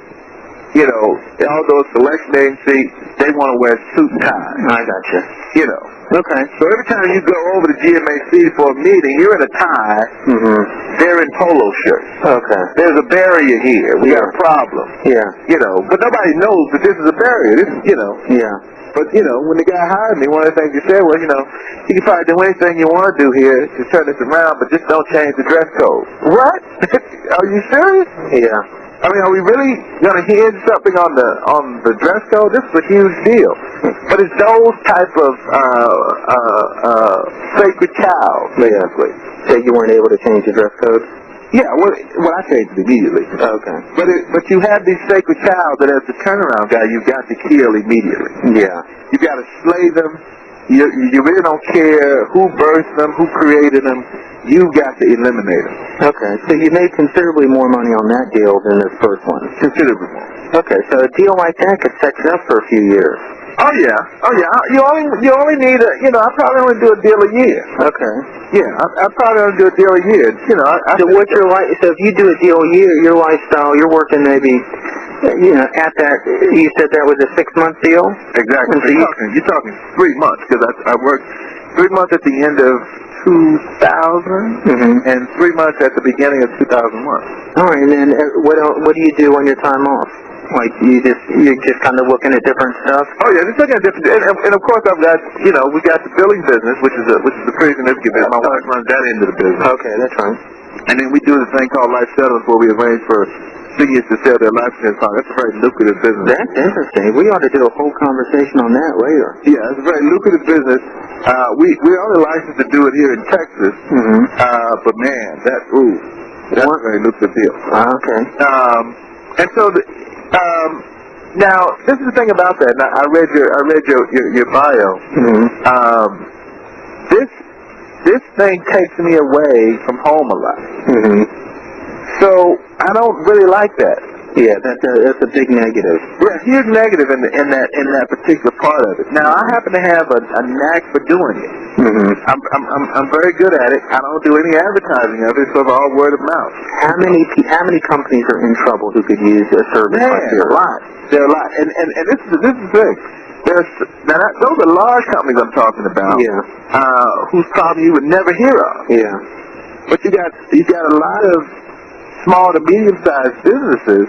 although it's a selection agency, they want to wear suit and tie. I gotcha. Okay. So every time you go over to GMAC for a meeting, you're in a tie. Mm-hmm. They're in polo shirts. Okay. There's a barrier here. We got a problem. Yeah. But nobody knows that this is a barrier. This, Yeah. But, when the guy hired me, one of the things he said was, you can probably do anything you want to do here to turn this around, but just don't change the dress code. What? Are you serious? Yeah. I mean, are we really going to hinge something on the dress code? This is a huge deal. But it's those type of sacred cows, basically. So you weren't able to change the dress code? Yeah, well, I changed it immediately. Okay. But you have these sacred cows that as the turnaround guy, you've got to kill immediately. Yeah. You got to slay them. You really don't care who birthed them, who created them. You've got to eliminate them. Okay. So you made considerably more money on that deal than this first one. Considerably more. Okay. So a deal like that could set you up for a few years. Oh yeah. You only need I probably only do a deal a year. Okay. Yeah, I probably only do a deal a year. So what so if you do a deal a year, your lifestyle, you're working maybe, at that. You said that was a 6-month deal. Exactly. So you're talking 3 months because I worked 3 months at the end of 2000 and 3 months at the beginning of 2001. All right. And then what do you do on your time off? Like you're just kind of looking at different stuff? Oh yeah, just looking at different, and of course I've got, we got the billing business, which is a pretty significant business. My wife runs that end of the business. Okay, that's right. And then we do this thing called life settlements where we arrange for seniors to sell their life insurance policy. That's a very lucrative business. That's interesting. We ought to do a whole conversation on that later. Yeah, it's a very lucrative business. We're only licensed to do it here in Texas. Mm-hmm. But man, that's a very lucrative deal. Okay. And so now this is the thing about that. Now I read your bio. Mm-hmm. This thing takes me away from home a lot. Mm-hmm. So I don't really like that. Yeah, that's a big negative. Yeah, huge negative in that particular part of it. Now I happen to have a knack for doing it. Mm-hmm. I'm very good at it. I don't do any advertising of it, so it's all word of mouth. How many companies are in trouble who could use a service like yours? There are a lot. And this is the thing. Those are large companies I'm talking about. Yeah. Whose problem you would never hear of. Yeah. But you got a lot of small to medium-sized businesses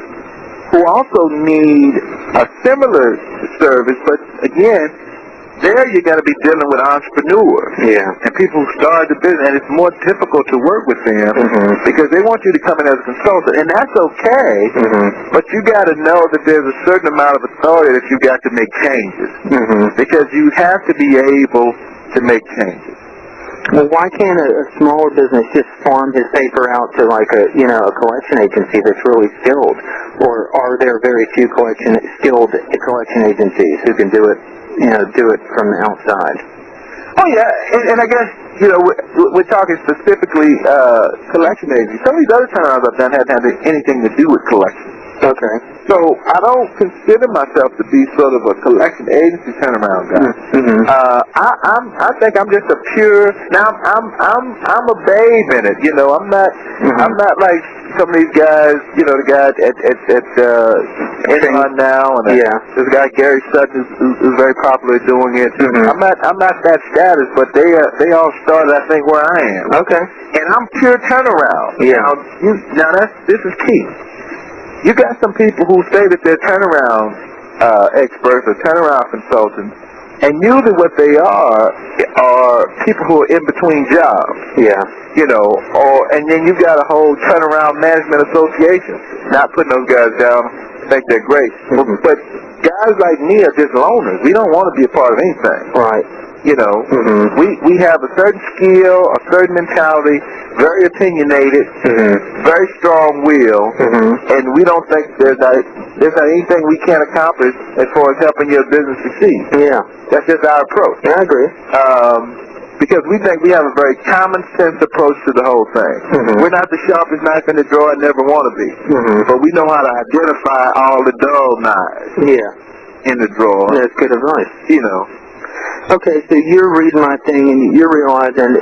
who also need a similar service, but again, there you got to be dealing with entrepreneurs. Yeah. And people who start the business, and it's more difficult to work with them because they want you to come in as a consultant, and that's okay. But you got to know that there's a certain amount of authority that you got to make changes because you have to be able to make changes. Well, why can't a smaller business just farm his paper out to like a collection agency that's really skilled, or are there very few skilled collection agencies who can do it from the outside? Oh yeah, and I guess we're talking specifically collection agencies. Some of these other turnarounds I've done haven't had anything to do with collection. Okay. So I don't consider myself to be sort of a collection agency turnaround guy. I think I'm just a pure. Now I'm a babe in it. I'm not like some of these guys. The guy at Enron now, and this guy Gary Sutton who's very popular doing it. I'm not that status, but they all started I think where I am. Okay. And I'm pure turnaround. Yeah. Now this is key. You got some people who say that they're turnaround experts or turnaround consultants, and usually what they are people who are in between jobs. Yeah. And then you got a whole turnaround management association. Not putting those guys down, I think they're great. But guys like me are just loners. We don't want to be a part of anything. Right. We have a certain skill, a certain mentality, very opinionated, very strong will, and we don't think there's not anything we can't accomplish as far as helping your business succeed. Yeah. That's just our approach. Yeah, I agree. Because we think we have a very common sense approach to the whole thing. We're not the sharpest knife in the drawer and never want to be. But we know how to identify all the dull knives in the drawer. That's good advice. Okay, so you're reading my thing and you're realizing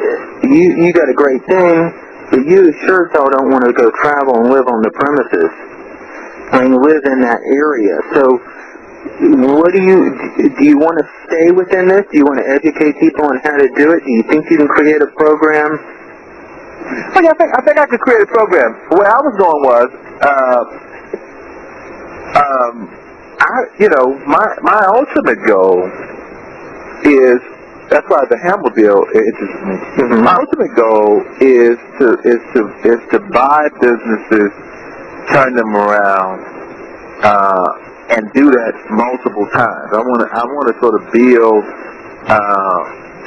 you got a great thing, but you sure as hell don't want to go travel and live on the premises. Live in that area. So what do you want to stay within this? Do you want to educate people on how to do it? Do you think you can create a program? Oh, yeah, I think I could create a program. Where I was going was, my ultimate goal is, that's why the Hamble deal interests me. My ultimate goal is to buy businesses, turn them around, and do that multiple times. I want to sort of build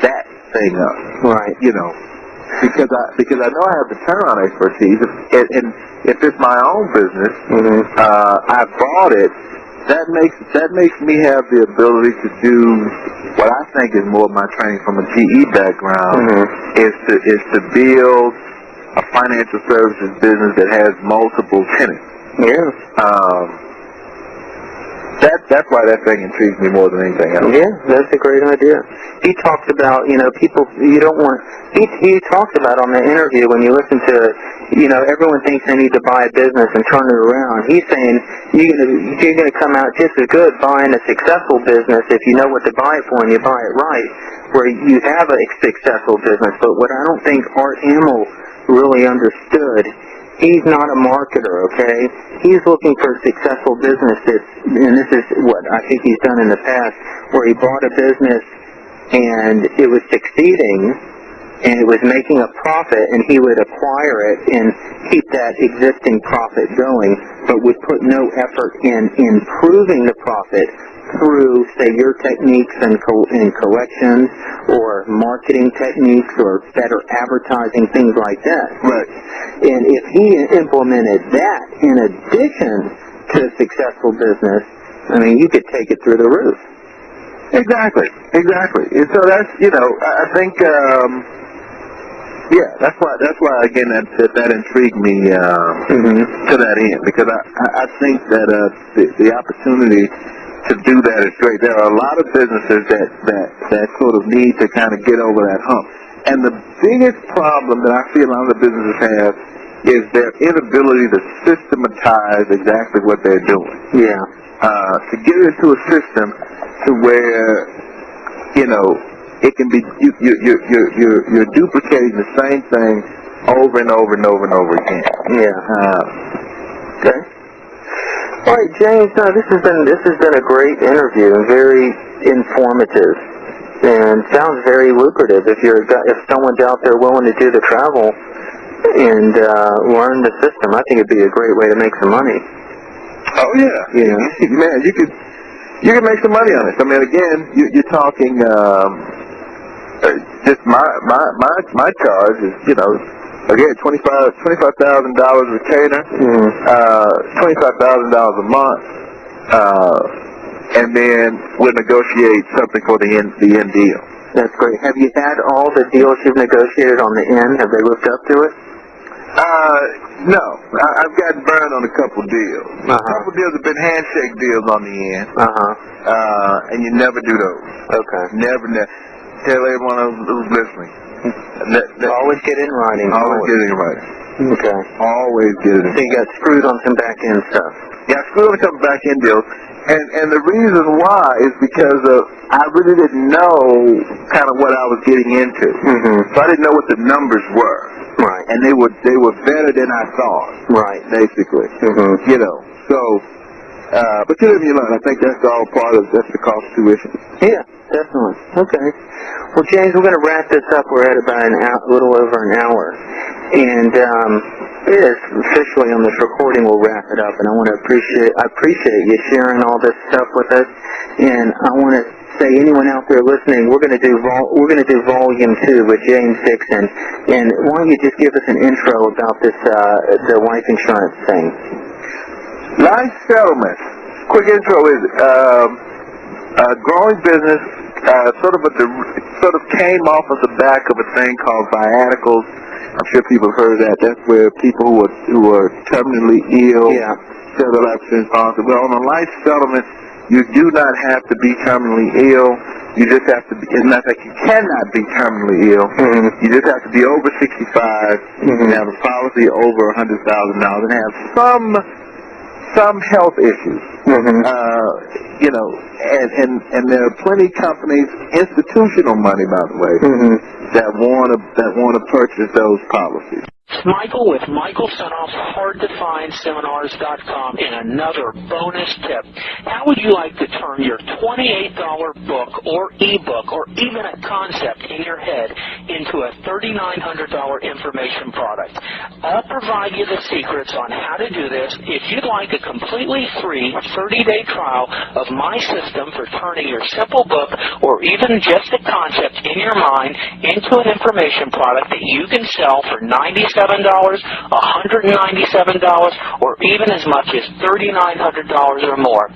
that thing up, right? Because I know I have the turnaround expertise, and if it's my own business, I bought it. That makes me have the ability to do what I think is more of my training from a GE background, is to build a financial services business that has multiple tenants. Yeah. That's why that thing intrigues me more than anything else. Yeah, that's a great idea. He talks about, people, he talks about on the interview when you listen to it, everyone thinks they need to buy a business and turn it around. He's saying you're gonna come out just as good buying a successful business if you know what to buy it for and you buy it right, where you have a successful business. But what I don't think Art Hamill really understood He's not a marketer, okay? He's looking for a successful business and this is what I think he's done in the past, where he bought a business and it was succeeding and it was making a profit, and he would acquire it and keep that existing profit going, but would put no effort in improving the profit through, say, your techniques in collections or marketing techniques or better advertising, things like that. Right. And if he implemented that in addition to a successful business, I mean, you could take it through the roof. Exactly. And so that's, I think, that's why again that intrigued me to that end, because I think that the opportunity to do that is great. There are a lot of businesses that sort of need to kind of get over that hump, and the biggest problem that I see a lot of the businesses have is their inability to systematize exactly what they're doing. Yeah. To get into a system to where it can be you're duplicating the same thing over and over and over and over again. Yeah. Okay. All right, James. This has been a great interview and very informative, and sounds very lucrative. If someone's out there willing to do the travel and learn the system, I think it'd be a great way to make some money. Oh yeah. Man, you could make some money on it. I mean, again, you're talking. Just my charge is, again, $25,000 retainer, $25,000 a month, and then we'll negotiate something for the end deal. That's great. Have you had all the deals you've negotiated on the end? Have they lived up to it? No. I've gotten burned on a couple deals. A couple deals have been handshake deals on the end. And you never do those. Okay. Never. Tell everyone who's listening. Always get in writing. Always get in writing. Okay. Always get it. So you got screwed on some back end stuff. Yeah, screwed on some back end deals. And the reason why is because I really didn't know kind of what I was getting into. So I didn't know what the numbers were. Right. And they were better than I thought. Right. Basically. So but you live and you learn. I think that's all that's the cost of tuition. Yeah, definitely. Okay. Well, James, we're going to wrap this up. We're at about a little over an hour. And officially on this recording, we'll wrap it up. And I appreciate you sharing all this stuff with us. And I want to say, anyone out there listening, we're going to do volume 2 with James Dixon. And why don't you just give us an intro about this the life insurance thing? Life settlement. Quick intro is a growing business. Sort of came off of the back of a thing called viaticals. I'm sure people have heard of that. That's where people who are terminally ill sell their life insurance policy. Well, on a life settlement, you do not have to be terminally ill. You just have to be. As a matter of fact, you cannot be terminally ill. You just have to be over 65 and have a policy over $100,000 and have some health issues. And there are plenty of companies, institutional money, by the way, that want to purchase those policies. It's Michael with Michael Senoff's HardToFindSeminars.com and another bonus tip. How would you like to turn your $28 book or ebook or even a concept in your head into a $3,900 information product? I'll provide you the secrets on how to do this. If you'd like a completely free 30-day trial of my system for turning your simple book or even just a concept in your mind into an information product that you can sell for $97, $197, or even as much as $3,900 or more.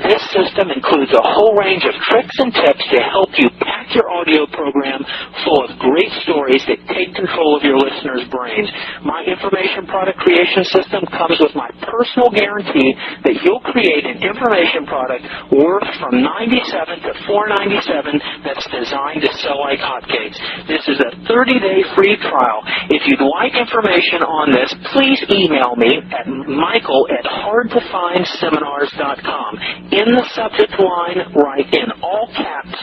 This system includes a whole range of tricks and tips to help you pack your audio program full of great stories that take control of your listeners' brains. My information product creation system comes with my personal guarantee that you'll create an information product worth from $97 to $497 that's designed to sell like hotcakes. This is a 30-day free trial. If you'd like information on this, please email me at michael@hardtofindseminars.com. In the subject line, write in all caps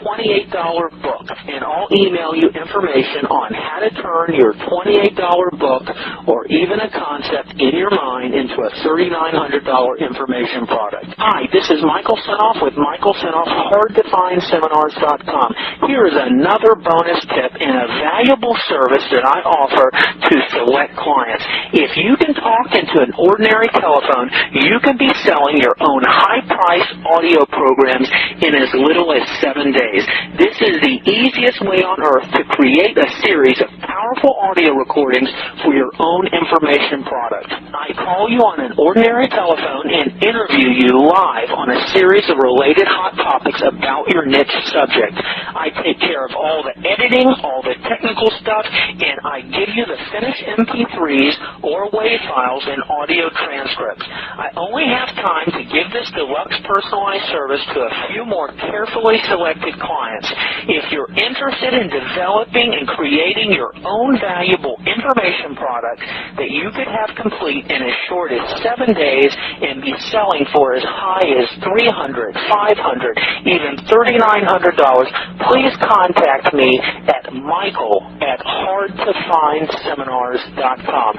$28 book, and I'll email you information on how to to turn your $28 book or even a concept in your mind into a $3,900 information product. Hi, this is Michael Senoff with Michael Senoff, HardToFindSeminars.com. Here is another bonus tip and a valuable service that I offer to select clients. If you can talk into an ordinary telephone, you can be selling your own high-priced audio programs in as little as 7 days. This is the easiest way on earth to create a series of powerful audio recordings for your own information product. I call you on an ordinary telephone and interview you live on a series of related hot topics about your niche subject. I take care of all the editing, all the technical stuff, and I give you the finished MP3s or WAV files and audio transcripts. I only have time to give this deluxe personalized service to a few more carefully selected clients. If you're interested in developing and creating your own valuable information product that you could have complete in as short as 7 days and be selling for as high as $300, $500, even $3,900, please contact me at michael@hardtofindseminars.com.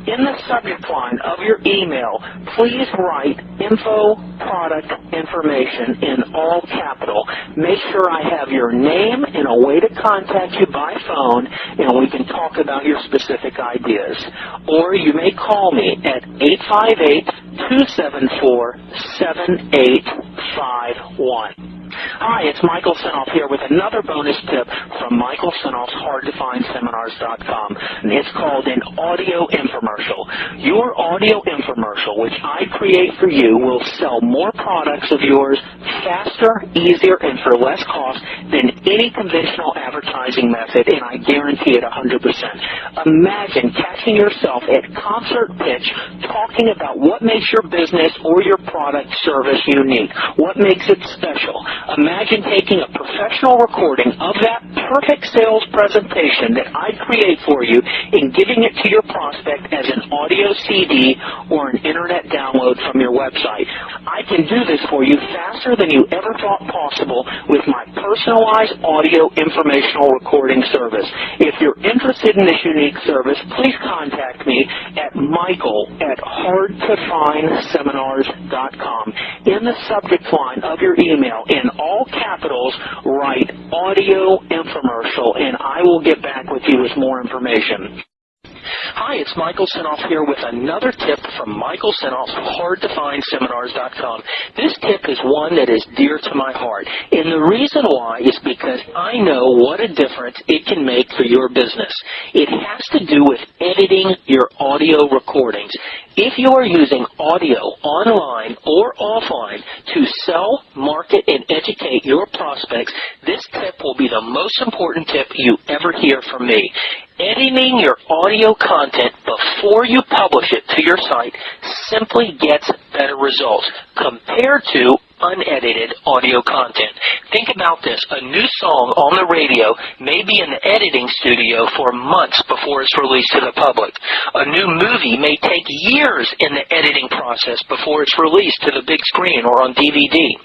In the subject line of your email, please write info product information in all capital. Make sure I have your name and a way to contact you by phone, and we can talk about your specific ideas. Or you may call me at 858-274-7851. Hi, it's Michael Senoff here with another bonus tip from Michael Senoff's HardToFindSeminars.com, and it's called an audio infomercial. Your audio infomercial, which I create for you, will sell more products of yours faster, easier, and for less cost than any conventional advertising method, and I guarantee it 100%. Imagine catching yourself at concert pitch talking about what makes your business or your product service unique, what makes it special. Imagine taking a professional recording of that perfect sales presentation that I create for you and giving it to your prospect as an audio CD or an internet download from your website. I can do this for you faster than you ever thought possible with my personalized audio informational recording service. If you're interested in this unique service, please contact me at michael@hardtofindseminars.com. In the subject line of your email, in all capitals, write audio infomercial, and I will get back with you with more information. Hi, it's Michael Senoff here with another tip from Michael Senoff's HardToFindSeminars.com. This tip is one that is dear to my heart, and the reason why is because I know what a difference it can make for your business. It has to do with editing your audio recordings. If you are using audio online or offline to sell, market, and educate your prospects, this tip will be the most important tip you ever hear from me. Editing your audio content before you publish it to your site simply gets better results compared to unedited audio content. Think about this. A new song on the radio may be in the editing studio for months before it's released to the public. A new movie may take years in the editing process before it's released to the big screen or on DVD.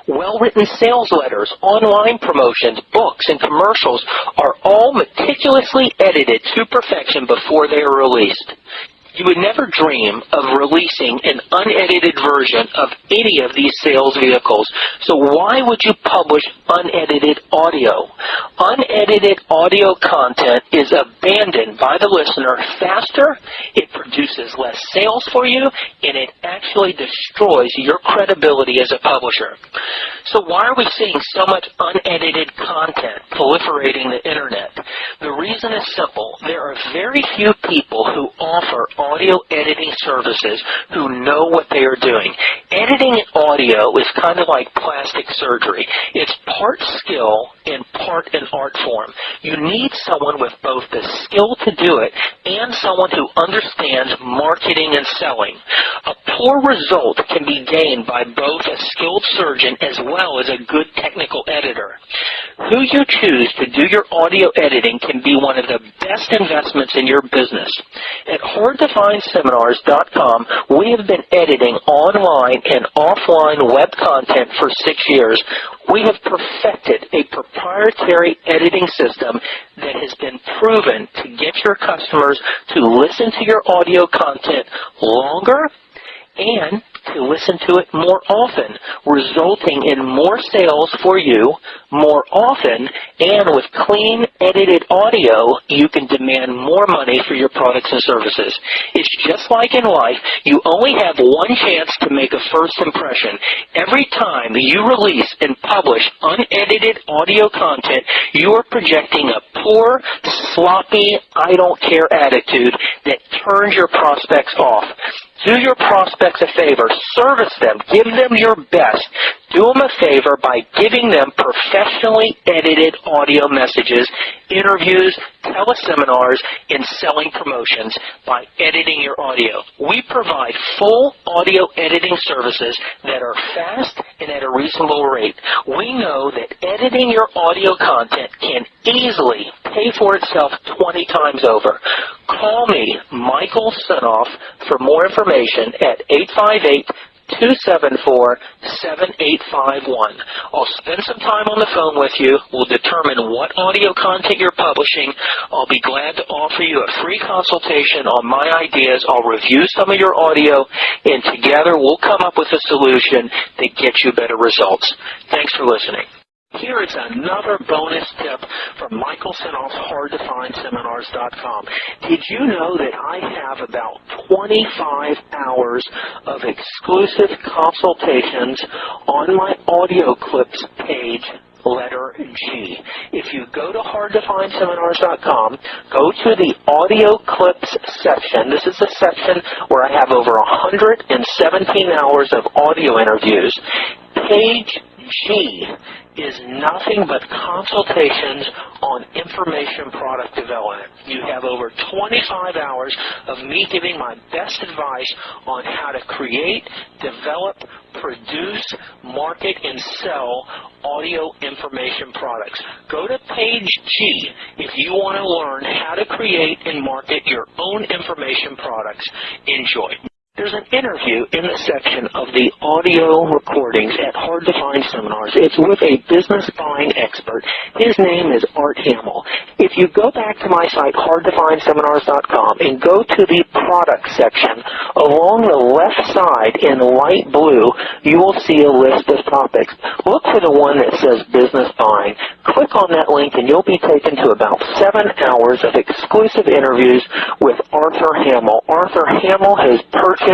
Well-written sales letters, online promotions, books, and commercials are all meticulously edited to perfection before they are released. You would never dream of releasing an unedited version of any of these sales vehicles. So why would you publish unedited audio? Unedited audio content is abandoned by the listener faster, it produces less sales for you, and it actually destroys your credibility as a publisher. So why are we seeing so much unedited content proliferating the internet? The reason is simple. There are very few people who offer audio editing services who know what they are doing. Editing audio is kind of like plastic surgery. It's part skill and part an art form. You need someone with both the skill to do it and someone who understands marketing and selling. A poor result can be gained by both a skilled surgeon as well as a good technical editor. Who you choose to do your audio editing can be one of the best investments in your business. At HardToFindSeminars.com, we have been editing online and offline web content for 6 years, we have perfected a proprietary editing system that has been proven to get your customers to listen to your audio content longer and to listen to it more often, resulting in more sales for you more often, and with clean, edited audio, you can demand more money for your products and services. It's just like in life, you only have one chance to make a first impression. Every time you release and publish unedited audio content, you are projecting a poor, sloppy, I don't care attitude that turns your prospects off. Do your prospects a favor. Service them. Give them your best. Do them a favor by giving them professionally edited audio messages, interviews, teleseminars, and selling promotions by editing your audio. We provide full audio editing services that are fast and at a reasonable rate. We know that editing your audio content can easily pay for itself 20 times over. Call me, Michael Senoff, for more information at 858-274-7851. I'll spend some time on the phone with you. We'll determine what audio content you're publishing. I'll be glad to offer you a free consultation on my ideas. I'll review some of your audio, and together we'll come up with a solution that gets you better results. Thanks for listening. Here is another bonus tip from Michael Senoff's HardToFindSeminars.com. Did you know that I have about 25 hours of exclusive consultations on my audio clips page, letter G? If you go to HardToFindSeminars.com, go to the audio clips section. This is the section where I have over 117 hours of audio interviews. Page G is nothing but consultations on information product development. You have over 25 hours of me giving my best advice on how to create, develop, produce, market, and sell audio information products. Go to page G if you want to learn how to create and market your own information products. Enjoy. There's an interview in the section of the audio recordings at Hard to Find Seminars. It's with a business buying expert. His name is Art Hamill. If you go back to my site, HardToFindSeminars.com, and go to the product section, along the left side in light blue, you will see a list of topics. Look for the one that says business buying. Click on that link and you'll be taken to about 7 hours of exclusive interviews with Arthur Hamill. Arthur Hamill has purchased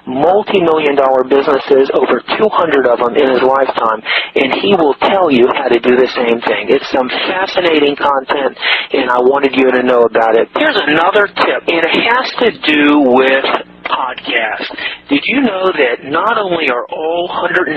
multi-million-dollar businesses, over 200 of them in his lifetime, and he will tell you how to do the same thing. It's some fascinating content, and I wanted you to know about it. Here's another tip, and it has to do with podcast. Did you know that not only are all 187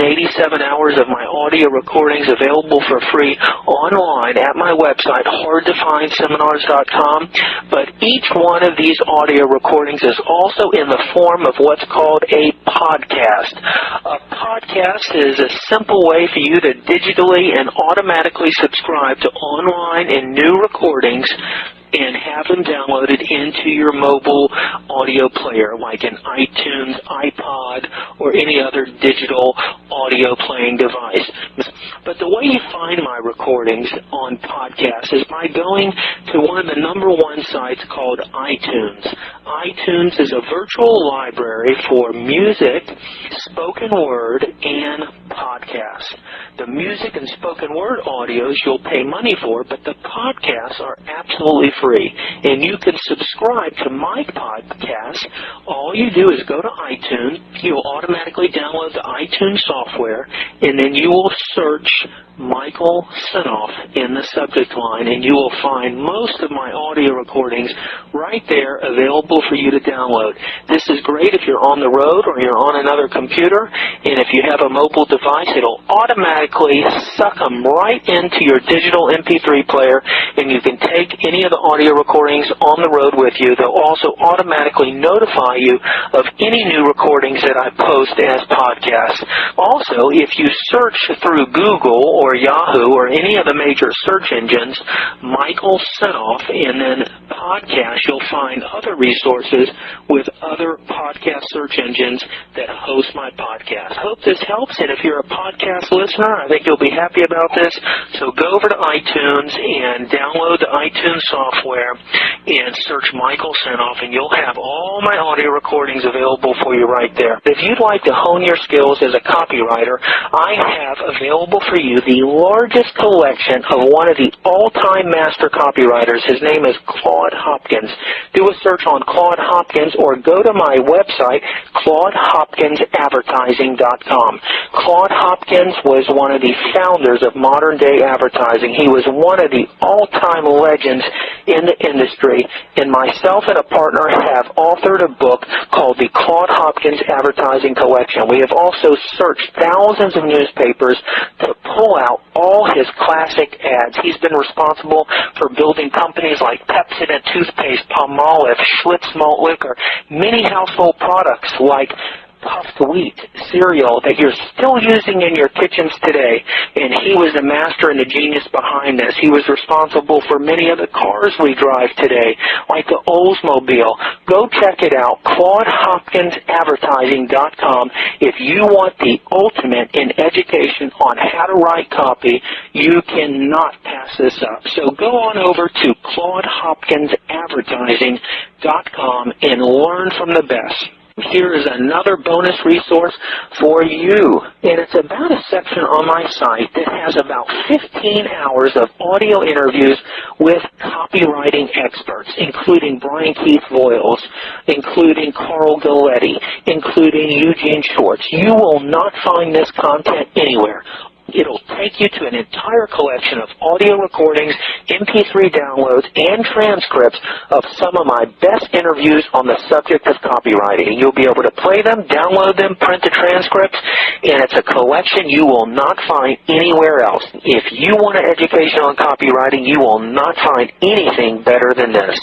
hours of my audio recordings available for free online at my website, HardToFindSeminars.com, but each one of these audio recordings is also in the form of what's called a podcast. A podcast is a simple way for you to digitally and automatically subscribe to online and new recordings and have them downloaded into your mobile audio player like an iTunes, iPod, or any other digital audio playing device. But the way you find my recordings on podcasts is by going to one of the #1 sites called iTunes. iTunes is a virtual library for music, spoken word, and podcasts. The music and spoken word audios you'll pay money for, but the podcasts are absolutely free. And you can subscribe to my podcast. All you do is go to iTunes. You'll automatically download the iTunes software, and then you will search Michael Senoff in the subject line, and you will find most of my audio recordings right there available for you to download. This is great if you're on the road or you're on another computer, and if you have a mobile device advice, it'll automatically suck them right into your digital MP3 player, and you can take any of the audio recordings on the road with you. They'll also automatically notify you of any new recordings that I post as podcasts. Also, if you search through Google or Yahoo or any of the major search engines, Michael Senoff, and then podcast, you'll find other resources with other podcast search engines that host my podcast. I hope this helps, and if you're a podcast listener, I think you'll be happy about this. So go over to iTunes and download the iTunes software and search Michael Senoff, and you'll have all my audio recordings available for you right there. If you'd like to hone your skills as a copywriter, I have available for you the largest collection of one of the all-time master copywriters. His name is Claude Hopkins. Do a search on Claude Hopkins or go to my website, ClaudeHopkinsAdvertising.com. Claude Hopkins was one of the founders of modern-day advertising. He was one of the all-time legends in the industry, and myself and a partner have authored a book called the Claude Hopkins Advertising Collection. We have also searched thousands of newspapers to pull out all his classic ads. He's been responsible for building companies like Pepsodent toothpaste, Palmolive, Schlitz malt liquor, many household products like puffed wheat cereal that you're still using in your kitchens today, and he was the master and the genius behind this. He was responsible for many of the cars we drive today, like the Oldsmobile. Go check it out, ClaudeHopkinsAdvertising.com. If you want the ultimate in education on how to write copy, you cannot pass this up. So go on over to ClaudeHopkinsAdvertising.com and learn from the best. Here is another bonus resource for you, and it's about a section on my site that has about 15 hours of audio interviews with copywriting experts, including Brian Keith Voiles, including Carl Galletti, including Eugene Schwartz. You will not find this content anywhere. It'll take you to an entire collection of audio recordings, MP3 downloads, and transcripts of some of my best interviews on the subject of copywriting. You'll be able to play them, download them, print the transcripts, and it's a collection you will not find anywhere else. If you want an education on copywriting, you will not find anything better than this.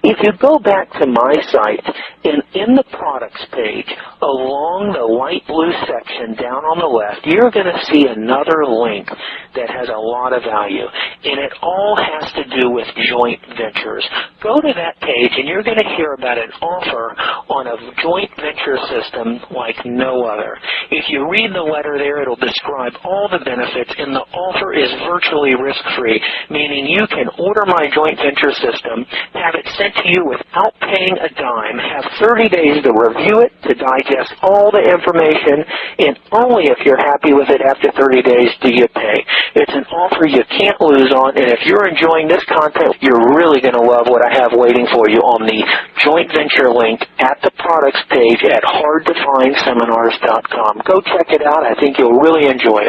If you go back to my site, and in the products page, along the light blue section down on the left, you're going to see another link that has a lot of value, and it all has to do with joint ventures. Go to that page, and you're going to hear about an offer on a joint venture system like no other. If you read the letter there, it'll describe all the benefits, and the offer is virtually risk-free, meaning you can order my joint venture system, have it sent to you without paying a dime, have 30 days to review it, to digest all the information, and only if you're happy with it after 30 days do you pay. It's an offer you can't lose on, and if you're enjoying this content, you're really going to love what I have waiting for you on the joint venture link at the products page at hardtofindseminars.com. Go check it out. I think you'll really enjoy it.